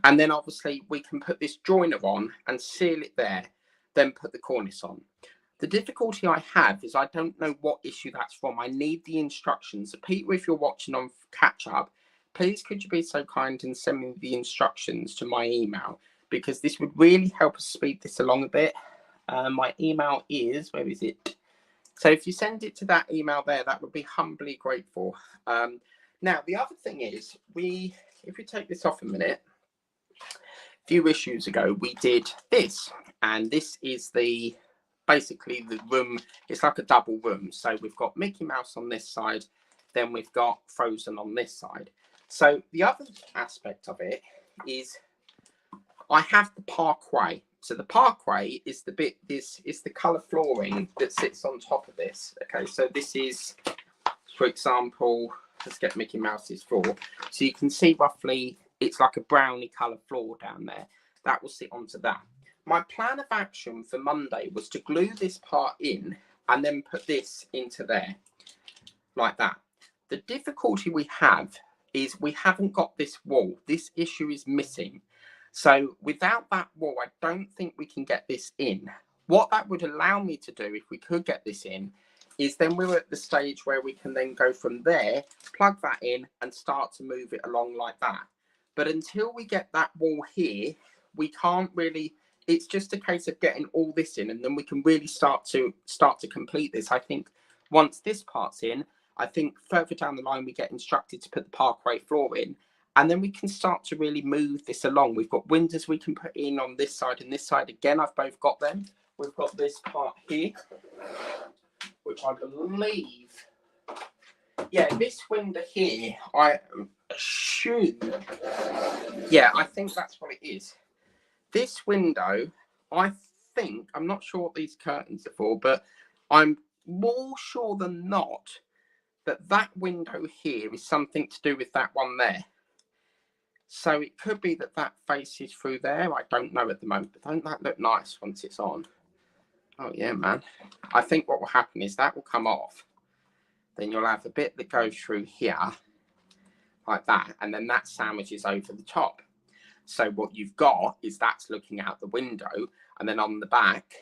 and then obviously we can put this joiner on and seal it there, then put the cornice on. The difficulty I have is I don't know what issue that's from. I need the instructions. So Peter, if you're watching on Catch Up, please could you be so kind and send me the instructions to my email, because this would really help us speed this along a bit. My email is, where is it? So if you send it to that email there, that would be humbly grateful. Now, the other thing is, if we take this off a minute, few issues ago, we did this, and this is basically the room. It's like a double room. So we've got Mickey Mouse on this side, then we've got Frozen on this side. So the other aspect of it is I have the parkway. So the parkway is the bit, this is the colour flooring that sits on top of this. Okay, so this is, for example, let's get Mickey Mouse's floor. So you can see roughly it's like a browny colour floor down there. That will sit onto that. My plan of action for Monday was to glue this part in and then put this into there, like that. The difficulty we have is we haven't got this wall. This issue is missing. So without that wall, I don't think we can get this in. What that would allow me to do, if we could get this in, is then we're at the stage where we can then go from there, plug that in and start to move it along like that. But until we get that wall here, we can't really, it's just a case of getting all this in, and then we can really start to complete this. I think once this part's in, I think further down the line, we get instructed to put the parkway floor in, and then we can start to really move this along. We've got windows we can put in on this side and this side. Again, I've both got them. We've got this part here, which I believe, yeah, this window here, I assume, yeah, I think that's what it is. This window, I think, I'm not sure what these curtains are for, but I'm more sure than not that that window here is something to do with that one there. So it could be that that faces through there. I don't know at the moment, but don't that look nice once it's on? Oh yeah, man. I think what will happen is that will come off. Then you'll have a bit that goes through here, like that, and then that sandwiches over the top. So what you've got is that's looking out the window, and then on the back,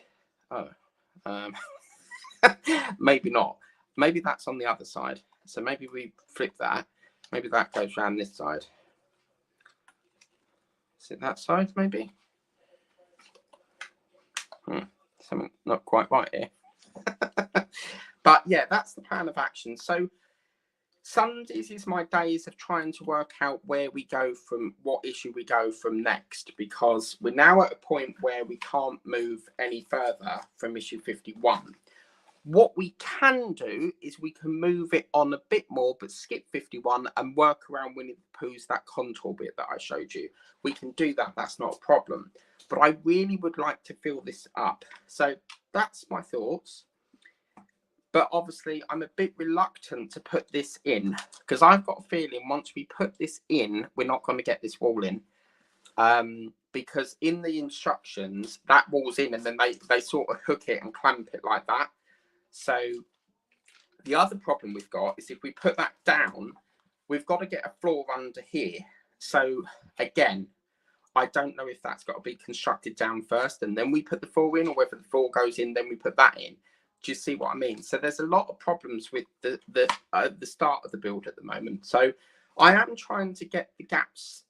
maybe not. Maybe that's on the other side. So maybe we flip that. Maybe that goes around this side. Is it that side, maybe? Something not quite right here. But yeah, that's the plan of action. So Sundays is my days of trying to work out where we go from, what issue we go from next, because we're now at a point where we can't move any further from issue 51. What we can do is we can move it on a bit more, but skip 51 and work around Winnie the Pooh's, that contour bit that I showed you. We can do that. That's not a problem. But I really would like to fill this up. So that's my thoughts. But obviously, I'm a bit reluctant to put this in, because I've got a feeling once we put this in, we're not going to get this wall in. Because in the instructions, that wall's in, and then they sort of hook it and clamp it like that. So the other problem we've got is if we put that down, we've got to get a floor under here. So again, I don't know if that's got to be constructed down first and then we put the floor in, or whether the floor goes in, then we put that in. Do you see what I mean? So there's a lot of problems with the start of the build at the moment. So I am trying to get the gaps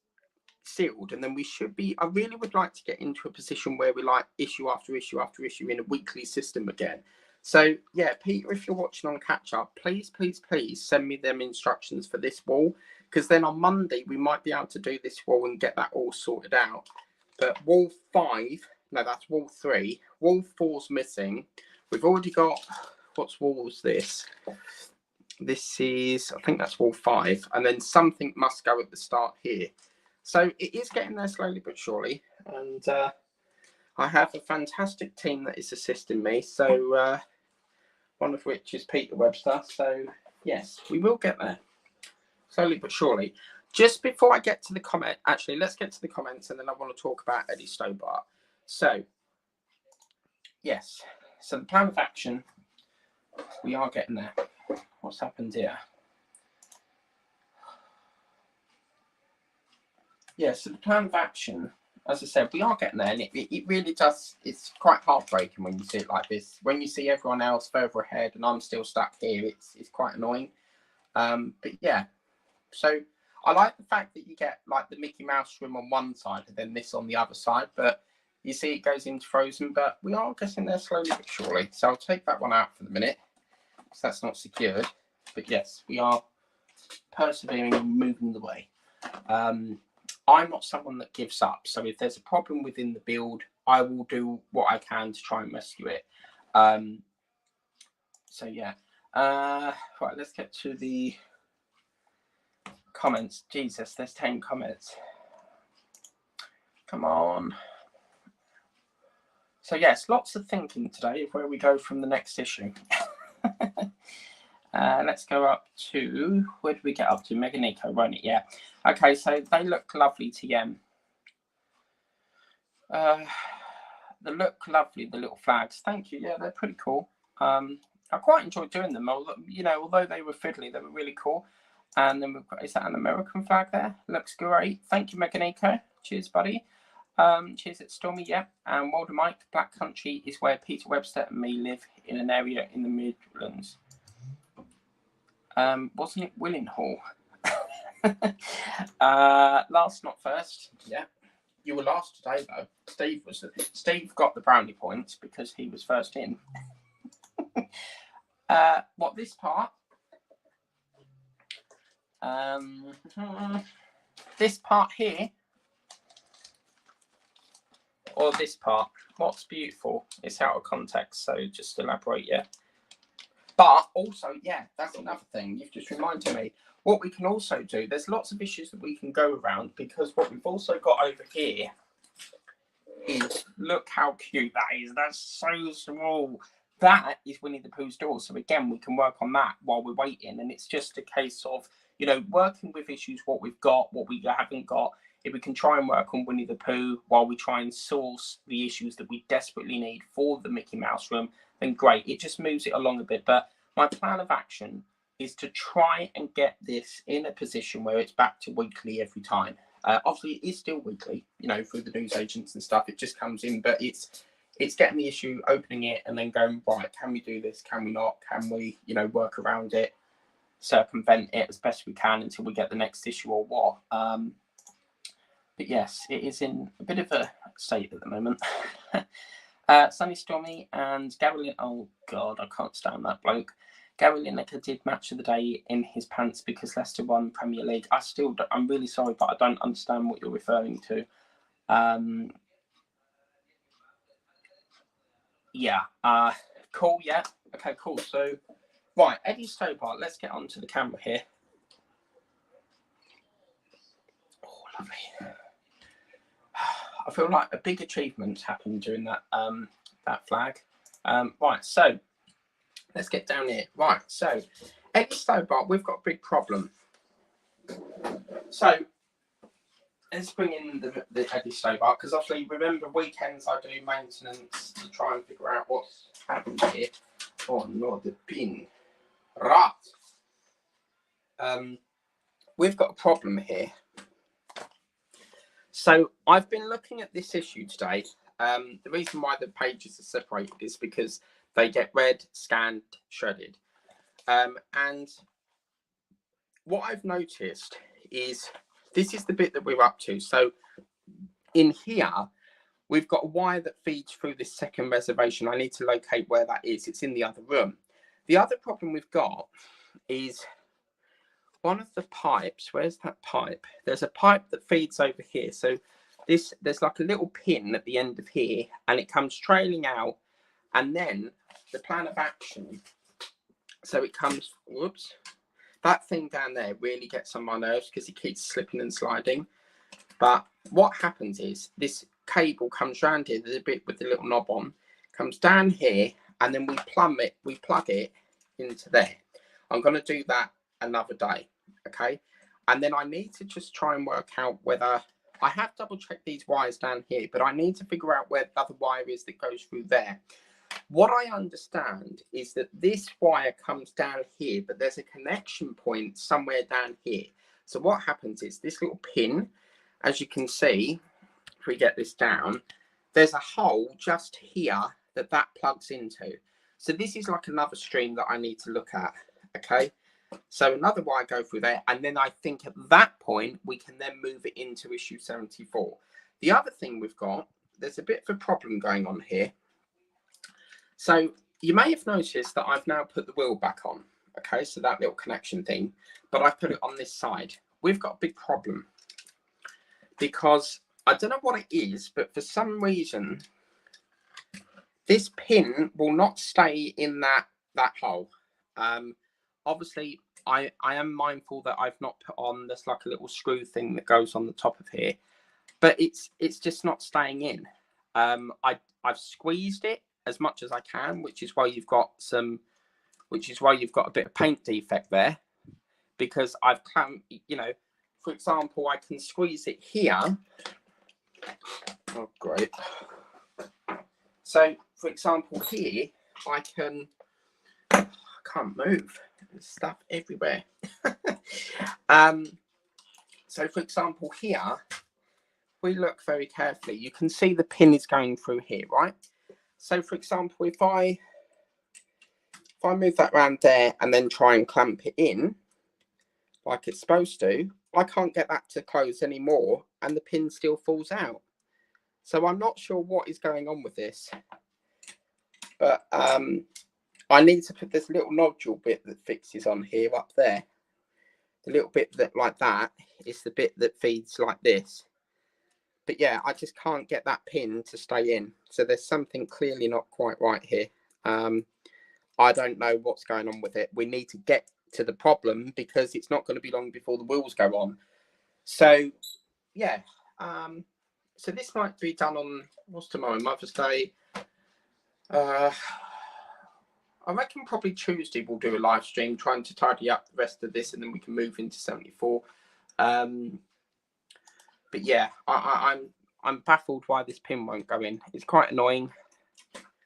sealed, and then we should be, I really would like to get into a position where we like issue after issue after issue in a weekly system again. So yeah, Peter, if you're watching on catch up, please send me them instructions for this wall, because then on Monday we might be able to do this wall and get that all sorted out. But wall 5, no, that's wall 3. Wall 4's missing. We've already got, what's wall's this? This is, I think that's wall 5, and then something must go at the start here. So it is getting there slowly but surely, and I have a fantastic team that is assisting me. So one of which is Peter Webster. So yes, we will get there slowly but surely. Just before I get to the comment, actually, let's get to the comments, and then I want to talk about Eddie Stobart. So yes, so the plan of action, we are getting there. What's happened here? Yeah, so the plan of action, as I said, we are getting there, and it really does, it's quite heartbreaking when you see it like this. When you see everyone else further ahead and I'm still stuck here, it's quite annoying. But yeah, so I like the fact that you get like the Mickey Mouse room on one side and then this on the other side, but you see it goes into Frozen, but we are getting there slowly but surely. So I'll take that one out for the minute, because that's not secured. But yes, we are persevering and moving the way. I'm not someone that gives up. So if there's a problem within the build, I will do what I can to try and rescue it. So yeah. Right, let's get to the comments. Jesus, there's 10 comments. Come on. So yes, lots of thinking today of where we go from the next issue. Let's go up to, where did we get up to? Mega Nico, won't it? Yeah. Okay, so they look lovely, TM. They look lovely, the little flags. Thank you. Yeah, they're pretty cool. I quite enjoyed doing them. Although they were fiddly, they were really cool. And then we've got, is that an American flag there? Looks great. Thank you, Mega Nico. Cheers, buddy. Cheers at Stormy, yeah. And Walder Mike, Black Country is where Peter Webster and me live, in an area in the Midlands. Wasn't it Willenhall? Last not first, yeah. You were last today though. Steve got the brownie points because he was first in. What, this part? This part here, or this part? What's beautiful? It's out of context, so just elaborate, yeah. But also, yeah, that's another thing. You've just reminded me. What we can also do, there's lots of issues that we can go around, because what we've also got over here is, look how cute that is. That's so small. That is Winnie the Pooh's door. So again, we can work on that while we're waiting. And it's just a case of, working with issues, what we've got, what we haven't got. If we can try and work on Winnie the Pooh while we try and source the issues that we desperately need for the Mickey Mouse room, then great. It just moves it along a bit. But my plan of action is to try and get this in a position where it's back to weekly every time. Obviously, it is still weekly, through the news agents and stuff. It just comes in, but it's getting the issue, opening it, and then going, right, can we do this? Can we not? Can we, work around it, circumvent it as best we can until we get the next issue or what? But yes, it is in a bit of a state at the moment. Sunny Stormy and Gary. Oh God, I can't stand that bloke. Gary Lineker did match of the day in his pants because Leicester won Premier League. I'm really sorry, but I don't understand what you're referring to. Yeah. Cool. Yeah. Okay. Cool. So, right, Eddie Stobart. Let's get onto the camera here. Oh, lovely. I feel like a big achievement happened during that that flag. Right, so let's get down here. Right, so Eddie Stobart, we've got a big problem. So let's bring in the Eddie Stobart, because obviously, remember, weekends I do maintenance to try and figure out what's happened here. Oh no, the pin. Right. We've got a problem here. So I've been looking at this issue today. The reason why the pages are separated is because they get read, scanned, shredded. And what I've noticed is this is the bit that we're up to. So in here, we've got a wire that feeds through this second reservation. I need to locate where that is. It's in the other room. The other problem we've got is one of the pipes. Where's that pipe? There's a pipe that feeds over here. So there's like a little pin at the end of here, and it comes trailing out, and then the plan of action. So it comes, whoops, that thing down there really gets on my nerves because it keeps slipping and sliding. But what happens is this cable comes round here. There's a bit with the little knob on, comes down here, and then we plug it into there. I'm going to do that another day. Okay, and then I need to just try and work out whether I have double checked these wires down here, but I need to figure out where the other wire is that goes through there. What I understand is that this wire comes down here, but there's a connection point somewhere down here. So what happens is this little pin, as you can see, if we get this down, there's a hole just here that plugs into. So this is like another stream that I need to look at. Okay. So another wire go through there, and then I think at that point we can then move it into issue 74. The other thing we've got, there's a bit of a problem going on here. So you may have noticed that I've now put the wheel back on. Okay, so that little connection thing, but I've put it on this side. We've got a big problem because I don't know what it is, but for some reason, this pin will not stay in that hole. Obviously, I am mindful that I've not put on, there's like a little screw thing that goes on the top of here, but it's just not staying in. I've squeezed it as much as I can, which is why you've got a bit of paint defect there, because I've clamped, you know, for example, I can squeeze it here. Oh, great. So, for example, here, I can't move. There's stuff everywhere. So, for example, here, we look very carefully. You can see the pin is going through here, right? So, for example, if I move that around there and then try and clamp it in, like it's supposed to, I can't get that to close anymore, and the pin still falls out. So I'm not sure what is going on with this, but I need to put this little nodule bit that fixes on here up there. The little bit that like that is the bit that feeds like this. But yeah, I just can't get that pin to stay in. So there's something clearly not quite right here. I don't know what's going on with it. We need to get to the problem, because it's not going to be long before the wheels go on. So yeah, so this might be done on, what's tomorrow, Mother's Day. I reckon probably Tuesday we'll do a live stream trying to tidy up the rest of this, and then we can move into 74. But yeah, I'm baffled why this pin won't go in. It's quite annoying.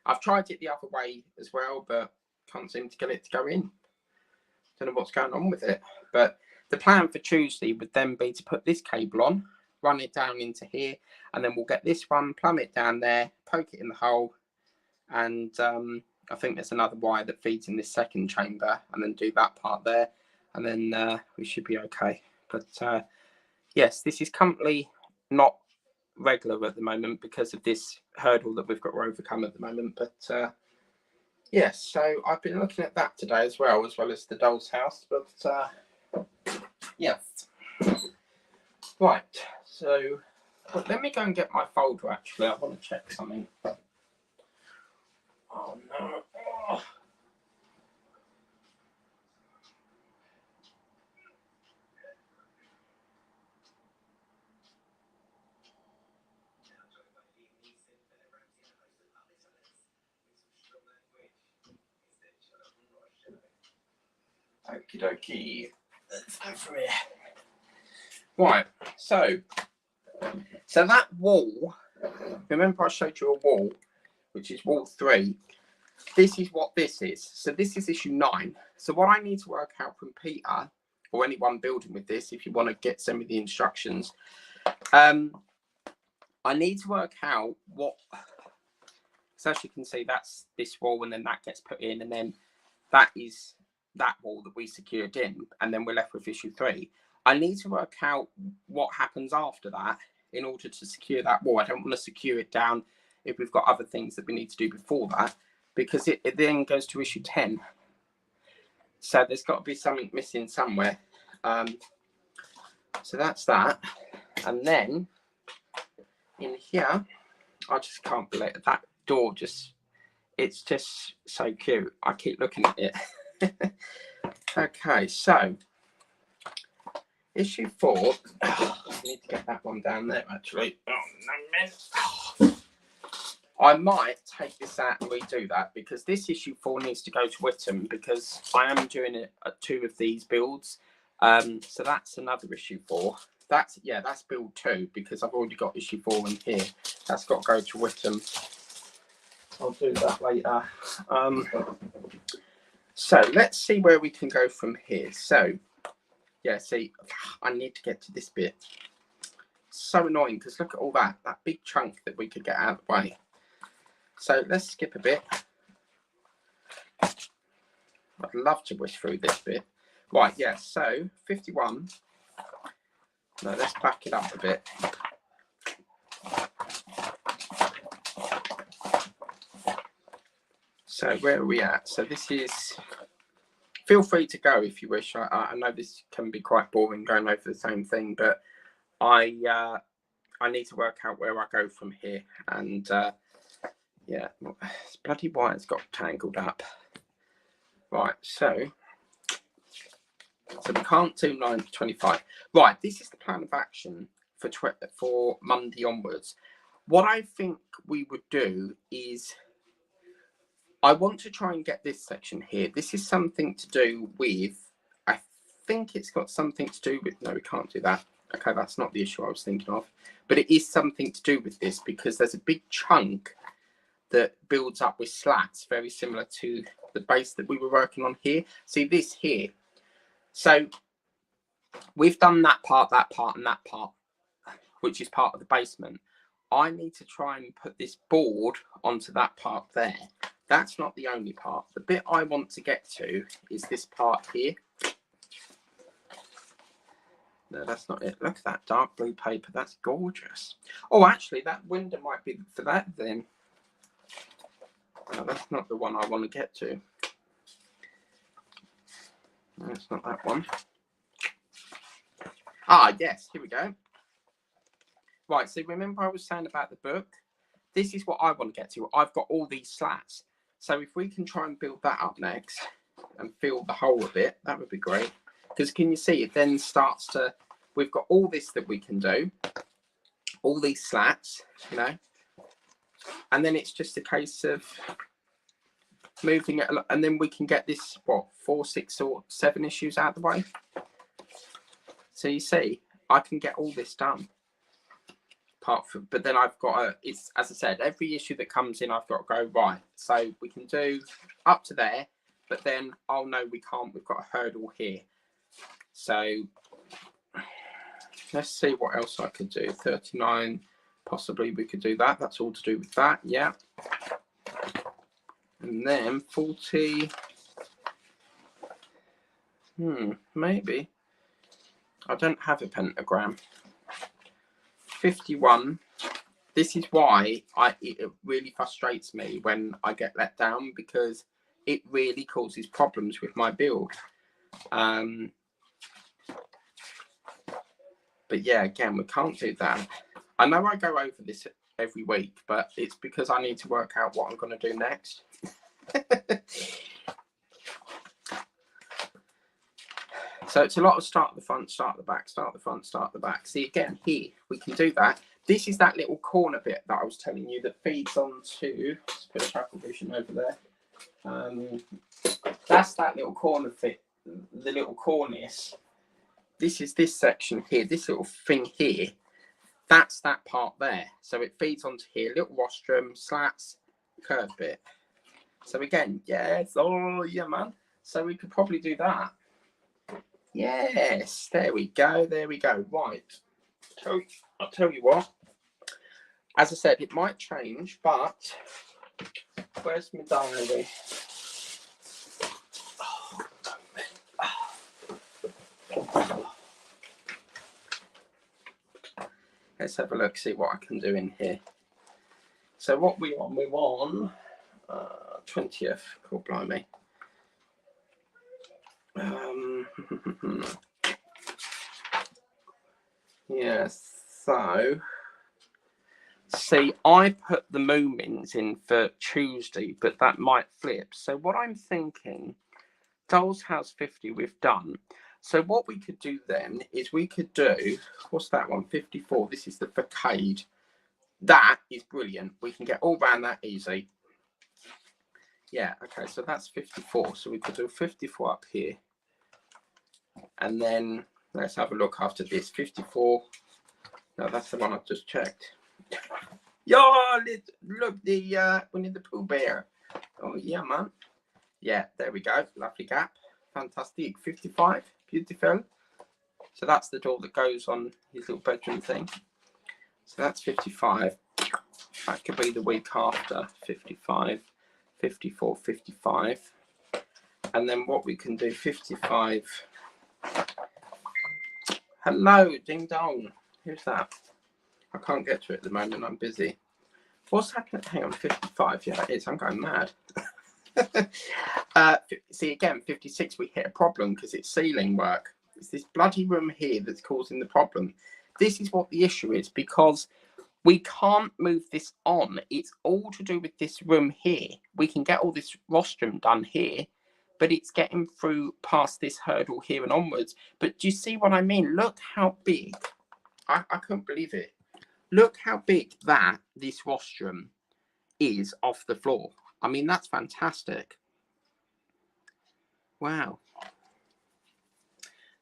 I've tried it the other way as well, but can't seem to get it to go in. Don't know what's going on with it. But the plan for Tuesday would then be to put this cable on, run it down into here, and then we'll get this one, plumb it down there, poke it in the hole, and I think there's another wire that feeds in this second chamber, and then do that part there, and then we should be okay. But yes, this is currently not regular at the moment because of this hurdle that we've got to overcome at the moment. But yes, so I've been looking at that today as well as the doll's house. But yes, right. So let me go and get my folder. Actually, I want to check something. Oh no. Oh. Okie dokie. Let's go from here. Right. So that wall. Remember, I showed you a wall, which is wall 3. This is what this is. So this is issue 9. So what I need to work out from Peter, or anyone building with this, if you want to send me the instructions, I need to work out what. So as you can see, that's this wall, and then that gets put in, and then that is that wall that we secured in, and then we're left with issue 3. I need to work out what happens after that in order to secure that wall. I don't want to secure it down if we've got other things that we need to do before that, because it then goes to issue 10. So there's got to be something missing somewhere. So that's that. And then in here, I just can't believe it. That door it's just so cute. I keep looking at it. Okay, so issue 4. I need to get that one down there actually. Oh no, man. I might take this out and redo that, because this issue 4 needs to go to Whittam, because I am doing 2 of these builds. So that's another issue 4. That's build 2, because I've already got issue 4 in here. That's got to go to Whittam. I'll do that later. So let's see where we can go from here. So yeah, see, I need to get to this bit. So annoying, because look at all that big chunk that we could get out of the way. So let's skip a bit. I'd love to whisk through this bit. Right, yeah, so 51. No, let's back it up a bit. So where are we at? So this is, feel free to go if you wish. I know this can be quite boring going over the same thing, but I I need to work out where I go from here. And yeah, this bloody wire's got tangled up. Right, so we can't do 9 to 25. Right, this is the plan of action for Monday onwards. What I think we would do is, I want to try and get this section here. This is something to do with, I think it's got something to do with, no, we can't do that. Okay, that's not the issue I was thinking of. But it is something to do with this, because there's a big chunk that builds up with slats, very similar to the base that we were working on here. See this here. So we've done that part, and that part, which is part of the basement. I need to try and put this board onto that part there. That's not the only part. The bit I want to get to is this part here. No, that's not it. Look at that dark blue paper. That's gorgeous. Oh, actually, that window might be for that then. No, that's not the one I want to get to. No, it's not that one. Ah, yes, here we go. Right, so remember I was saying about the book? This is what I want to get to. I've got all these slats. So if we can try and build that up next and fill the hole a bit, that would be great. Because can you see, it then starts to, we've got all this that we can do, all these slats, you know, and then it's just a case of moving it, and then we can get this, what, 4, 6 or 7 issues out of the way. So you see, I can get all this done. Apart from, but then I've got to, it's, as I said, every issue that comes in, I've got to go, right, so we can do up to there, but then, oh no, we can't, we've got a hurdle here. So let's see what else I could do. 39, possibly we could do that. That's all to do with that, yeah. And then 40, maybe. I don't have a pentagram. 51. This is why it really frustrates me when I get let down, because it really causes problems with my build. But yeah, again, we can't do that. I know I go over this every week, but it's because I need to work out what I'm going to do next. So it's a lot of start at the front, start at the back, start at the front, start at the back. See, again, here, we can do that. This is that little corner bit that I was telling you that feeds onto, let's put a travel vision over there. That's that little corner fit, the little cornice. This is this section here, this little thing here. That's that part there. So it feeds onto here, little rostrum, slats, curved bit. So again, yes, oh yeah, man. So we could probably do that. Yes, there we go, there we go. Right, I'll tell you what. As I said, it might change, but where's my diary? Let's have a look, see what I can do in here. So what we on? We're on 20th. Cool, blimey. Yes, so see, I put the Moomins in for Tuesday, but that might flip. So what I'm thinking, Doll's House 50 we've done. So what we could do then is we could do, what's that one? 54. This is the facade. That is brilliant. We can get all around that easy. Yeah, okay, so that's 54. So we could do 54 up here. And then let's have a look after this. 54. No, that's the one I've just checked. Yo, look, the Winnie the Pooh bear. Oh, yeah, man. Yeah, there we go. Lovely gap. Fantastic. 55. Beautiful. So that's the door that goes on his little bedroom thing. So that's 55. That could be the week after. 55, 54, 55. And then what we can do, 55. Hello, ding dong. Who's that? I can't get to it at the moment. I'm busy. What's happening? Hang on, 55. Yeah, it is. I'm going mad. See, again, 56, we hit a problem because it's ceiling work. It's this bloody room here that's causing the problem. this is what the issue is, because we can't move this on. It's all to do with this room here. We can get all this rostrum done here, but it's getting through past this hurdle here and onwards. But do you see what I mean? Look how big. I couldn't believe it. Look how big this rostrum is off the floor. I mean, that's fantastic. Wow.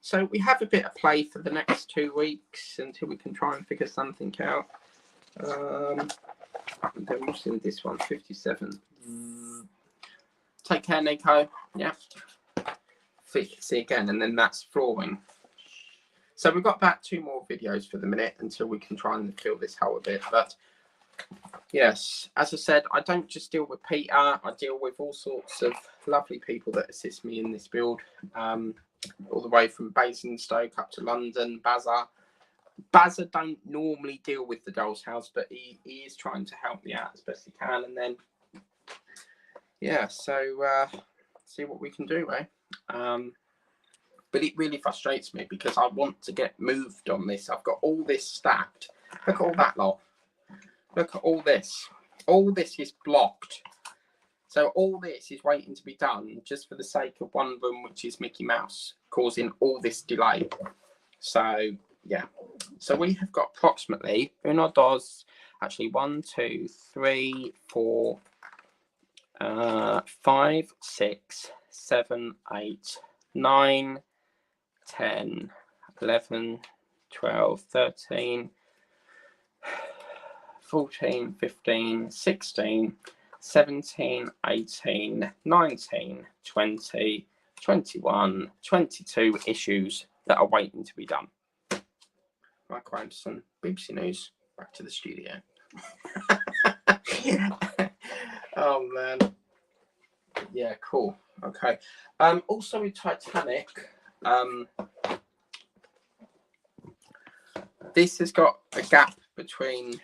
So we have a bit of play for the next 2 weeks until we can try and figure something out. And then what's in this one? 57. Take care, Nico. Yeah. See again, and then that's flooring. So we've got about 2 more videos for the minute until we can try and fill this hole a bit. But yes, as I said, I don't just deal with Peter. I deal with all sorts of lovely people that assist me in this build. All the way from Basingstoke up to London. Bazza don't normally deal with the doll's house, but he is trying to help me out as best he can. And then, yeah, so see what we can do, eh? But it really frustrates me because I want to get moved on this. I've got all this stacked. Look at all that lot. Look at all this. All this is blocked. So all this is waiting to be done just for the sake of one room, which is Mickey Mouse, causing all this delay. So, yeah. So we have got approximately, uno, dos, actually 1, 2, 3, 4, 5, 6, 7, 8, 9, 10, 11, 12, 13, 14, 15, 16, 17, 18, 19, 20, 21, 22 issues that are waiting to be done. Michael Anderson, BBC News, back to the studio. Oh, man. Yeah, cool. Okay. Also with Titanic, this has got a gap between...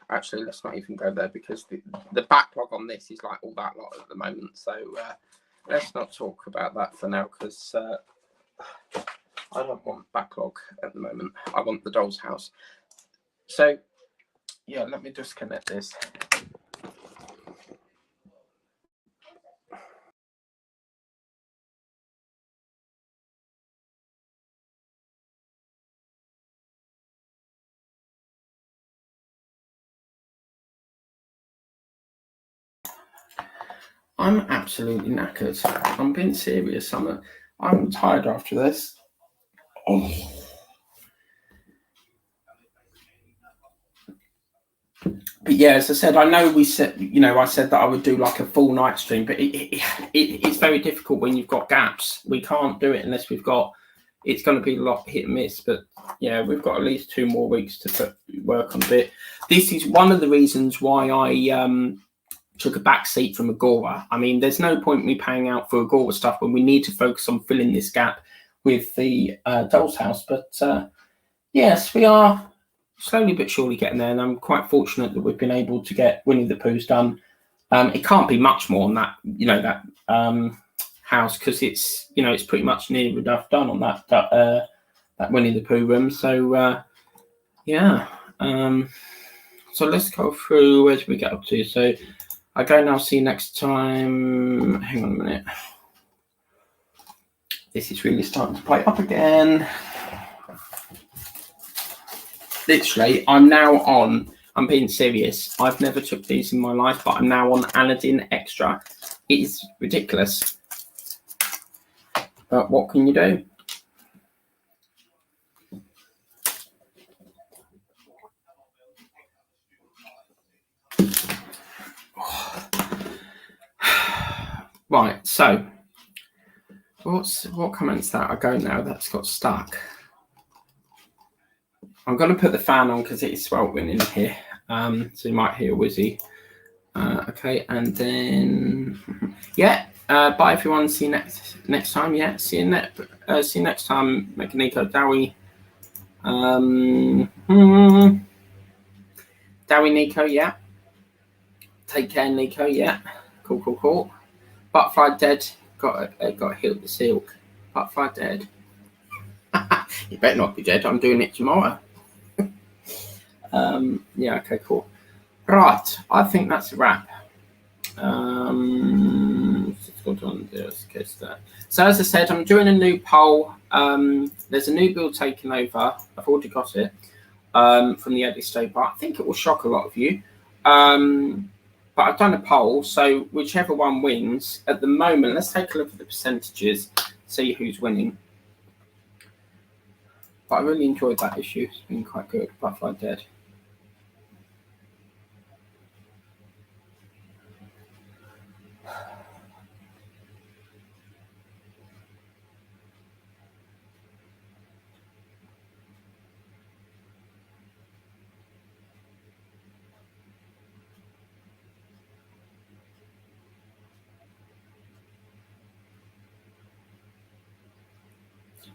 Actually, let's not even go there because the backlog on this is like all that lot at the moment. So let's not talk about that for now because I don't want backlog at the moment. I want the doll's house. So, yeah, let me disconnect this. I'm absolutely knackered. I'm being serious. I'm tired after this. Oh. But yeah, as I said, I know we said, I said that I would do like a full night stream, but it's very difficult when you've got gaps. We can't do it unless it's going to be a lot hit and miss. But yeah, we've got at least 2 more weeks to work on a bit. This is one of the reasons why I took a back seat from Agora. I mean, there's no point in me paying out for Agora stuff when we need to focus on filling this gap with the doll's house. But yes, we are slowly but surely getting there, and I'm quite fortunate that we've been able to get Winnie the Pooh's done. It can't be much more on that, that house, because it's, it's pretty much nearly enough done on that Winnie the Pooh room. So yeah, so let's go through. Where did we get up to? So I go now. See you next time. Hang on a minute. This is really starting to play up again. Literally, I'm being serious. I've never took these in my life, but I'm now on Aladdin Extra. It is ridiculous. But what can you do? Right, so what comments that I go now that's got stuck? I'm going to put the fan on because it is sweltering in here, so you might hear a whizzy. Okay, and then yeah, bye everyone. See you next time. Yeah, see you next time. Nico, Dowie, Dowie, Nico. Yeah, take care, Nico. Yeah, cool. Butterfly dead. Got to heal the silk. Butterfly dead. You better not be dead. I'm doing it tomorrow. Yeah, okay, cool. Right, I think that's a wrap. So as I said, I'm doing a new poll. There's a new bill taking over. I've already got it from the Edisto part. I think it will shock a lot of you. But I've done a poll, so whichever one wins at the moment, let's take a look at the percentages, see who's winning. But I really enjoyed that issue. It's been quite good. Butterfly Dead.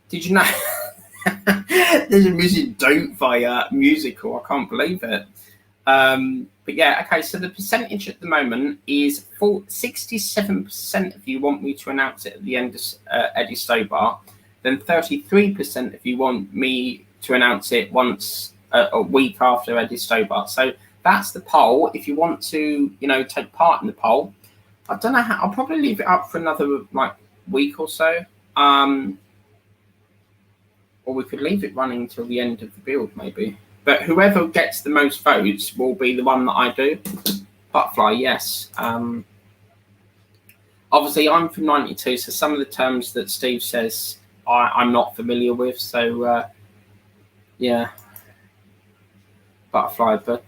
Did you know there's a music Don't via musical? I can't believe it. But yeah, okay, so the percentage at the moment is 67% of you want me to announce it at the end of Eddie Stobar, then 33% if you want me to announce it once a week after Eddie Stobar. So that's the poll. If you want to, take part in the poll, I don't know how. I'll probably leave it up for another week or so. Or we could leave it running until the end of the build, maybe. But whoever gets the most votes will be the one that I do. Butterfly, yes. Obviously, I'm from 92, so some of the terms that Steve says I'm not familiar with. So, yeah. Butterfly, but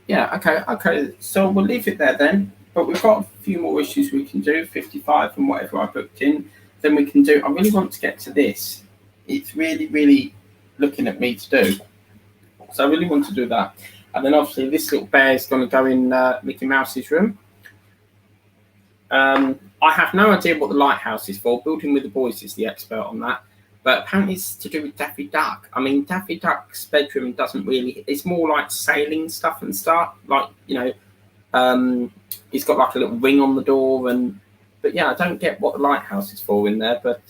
yeah, okay. So we'll leave it there then. But we've got a few more issues we can do, 55 and whatever I booked in. Then we can do, I really want to get to this. It's really, really looking at me to do. So I really want to do that. And then obviously this little bear is going to go in Mickey Mouse's room. I have no idea what the lighthouse is for. Building with the Boys is the expert on that. But apparently it's to do with Daffy Duck. I mean, Daffy Duck's bedroom doesn't really... It's more like sailing stuff and stuff. Like, he's got like a little ring on the door. But yeah, I don't get what the lighthouse is for in there. But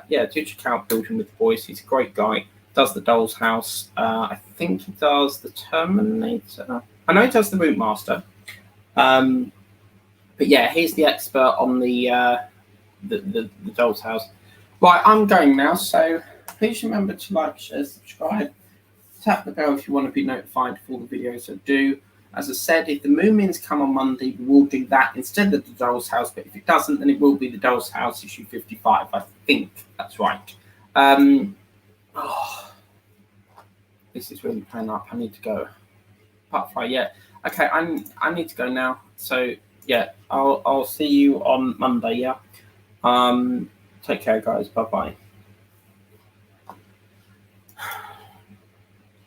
yeah, do check out Building with the Boys. He's a great guy. Does the Doll's House. I think he does the Terminator. I know he does the Route Master. But yeah, he's the expert on the Doll's House. Right, I'm going now, so please remember to like, share, subscribe. Tap the bell if you want to be notified of all the videos I do. As I said, if the Moomins come on Monday, we will do that instead of the Doll's House. But if it doesn't, then it will be the Doll's House issue 55. I think that's right. This is really playing up. I need to go. Butterfly, yeah. Okay, I need to go now. So yeah, I'll see you on Monday. Yeah. Take care, guys. Bye bye.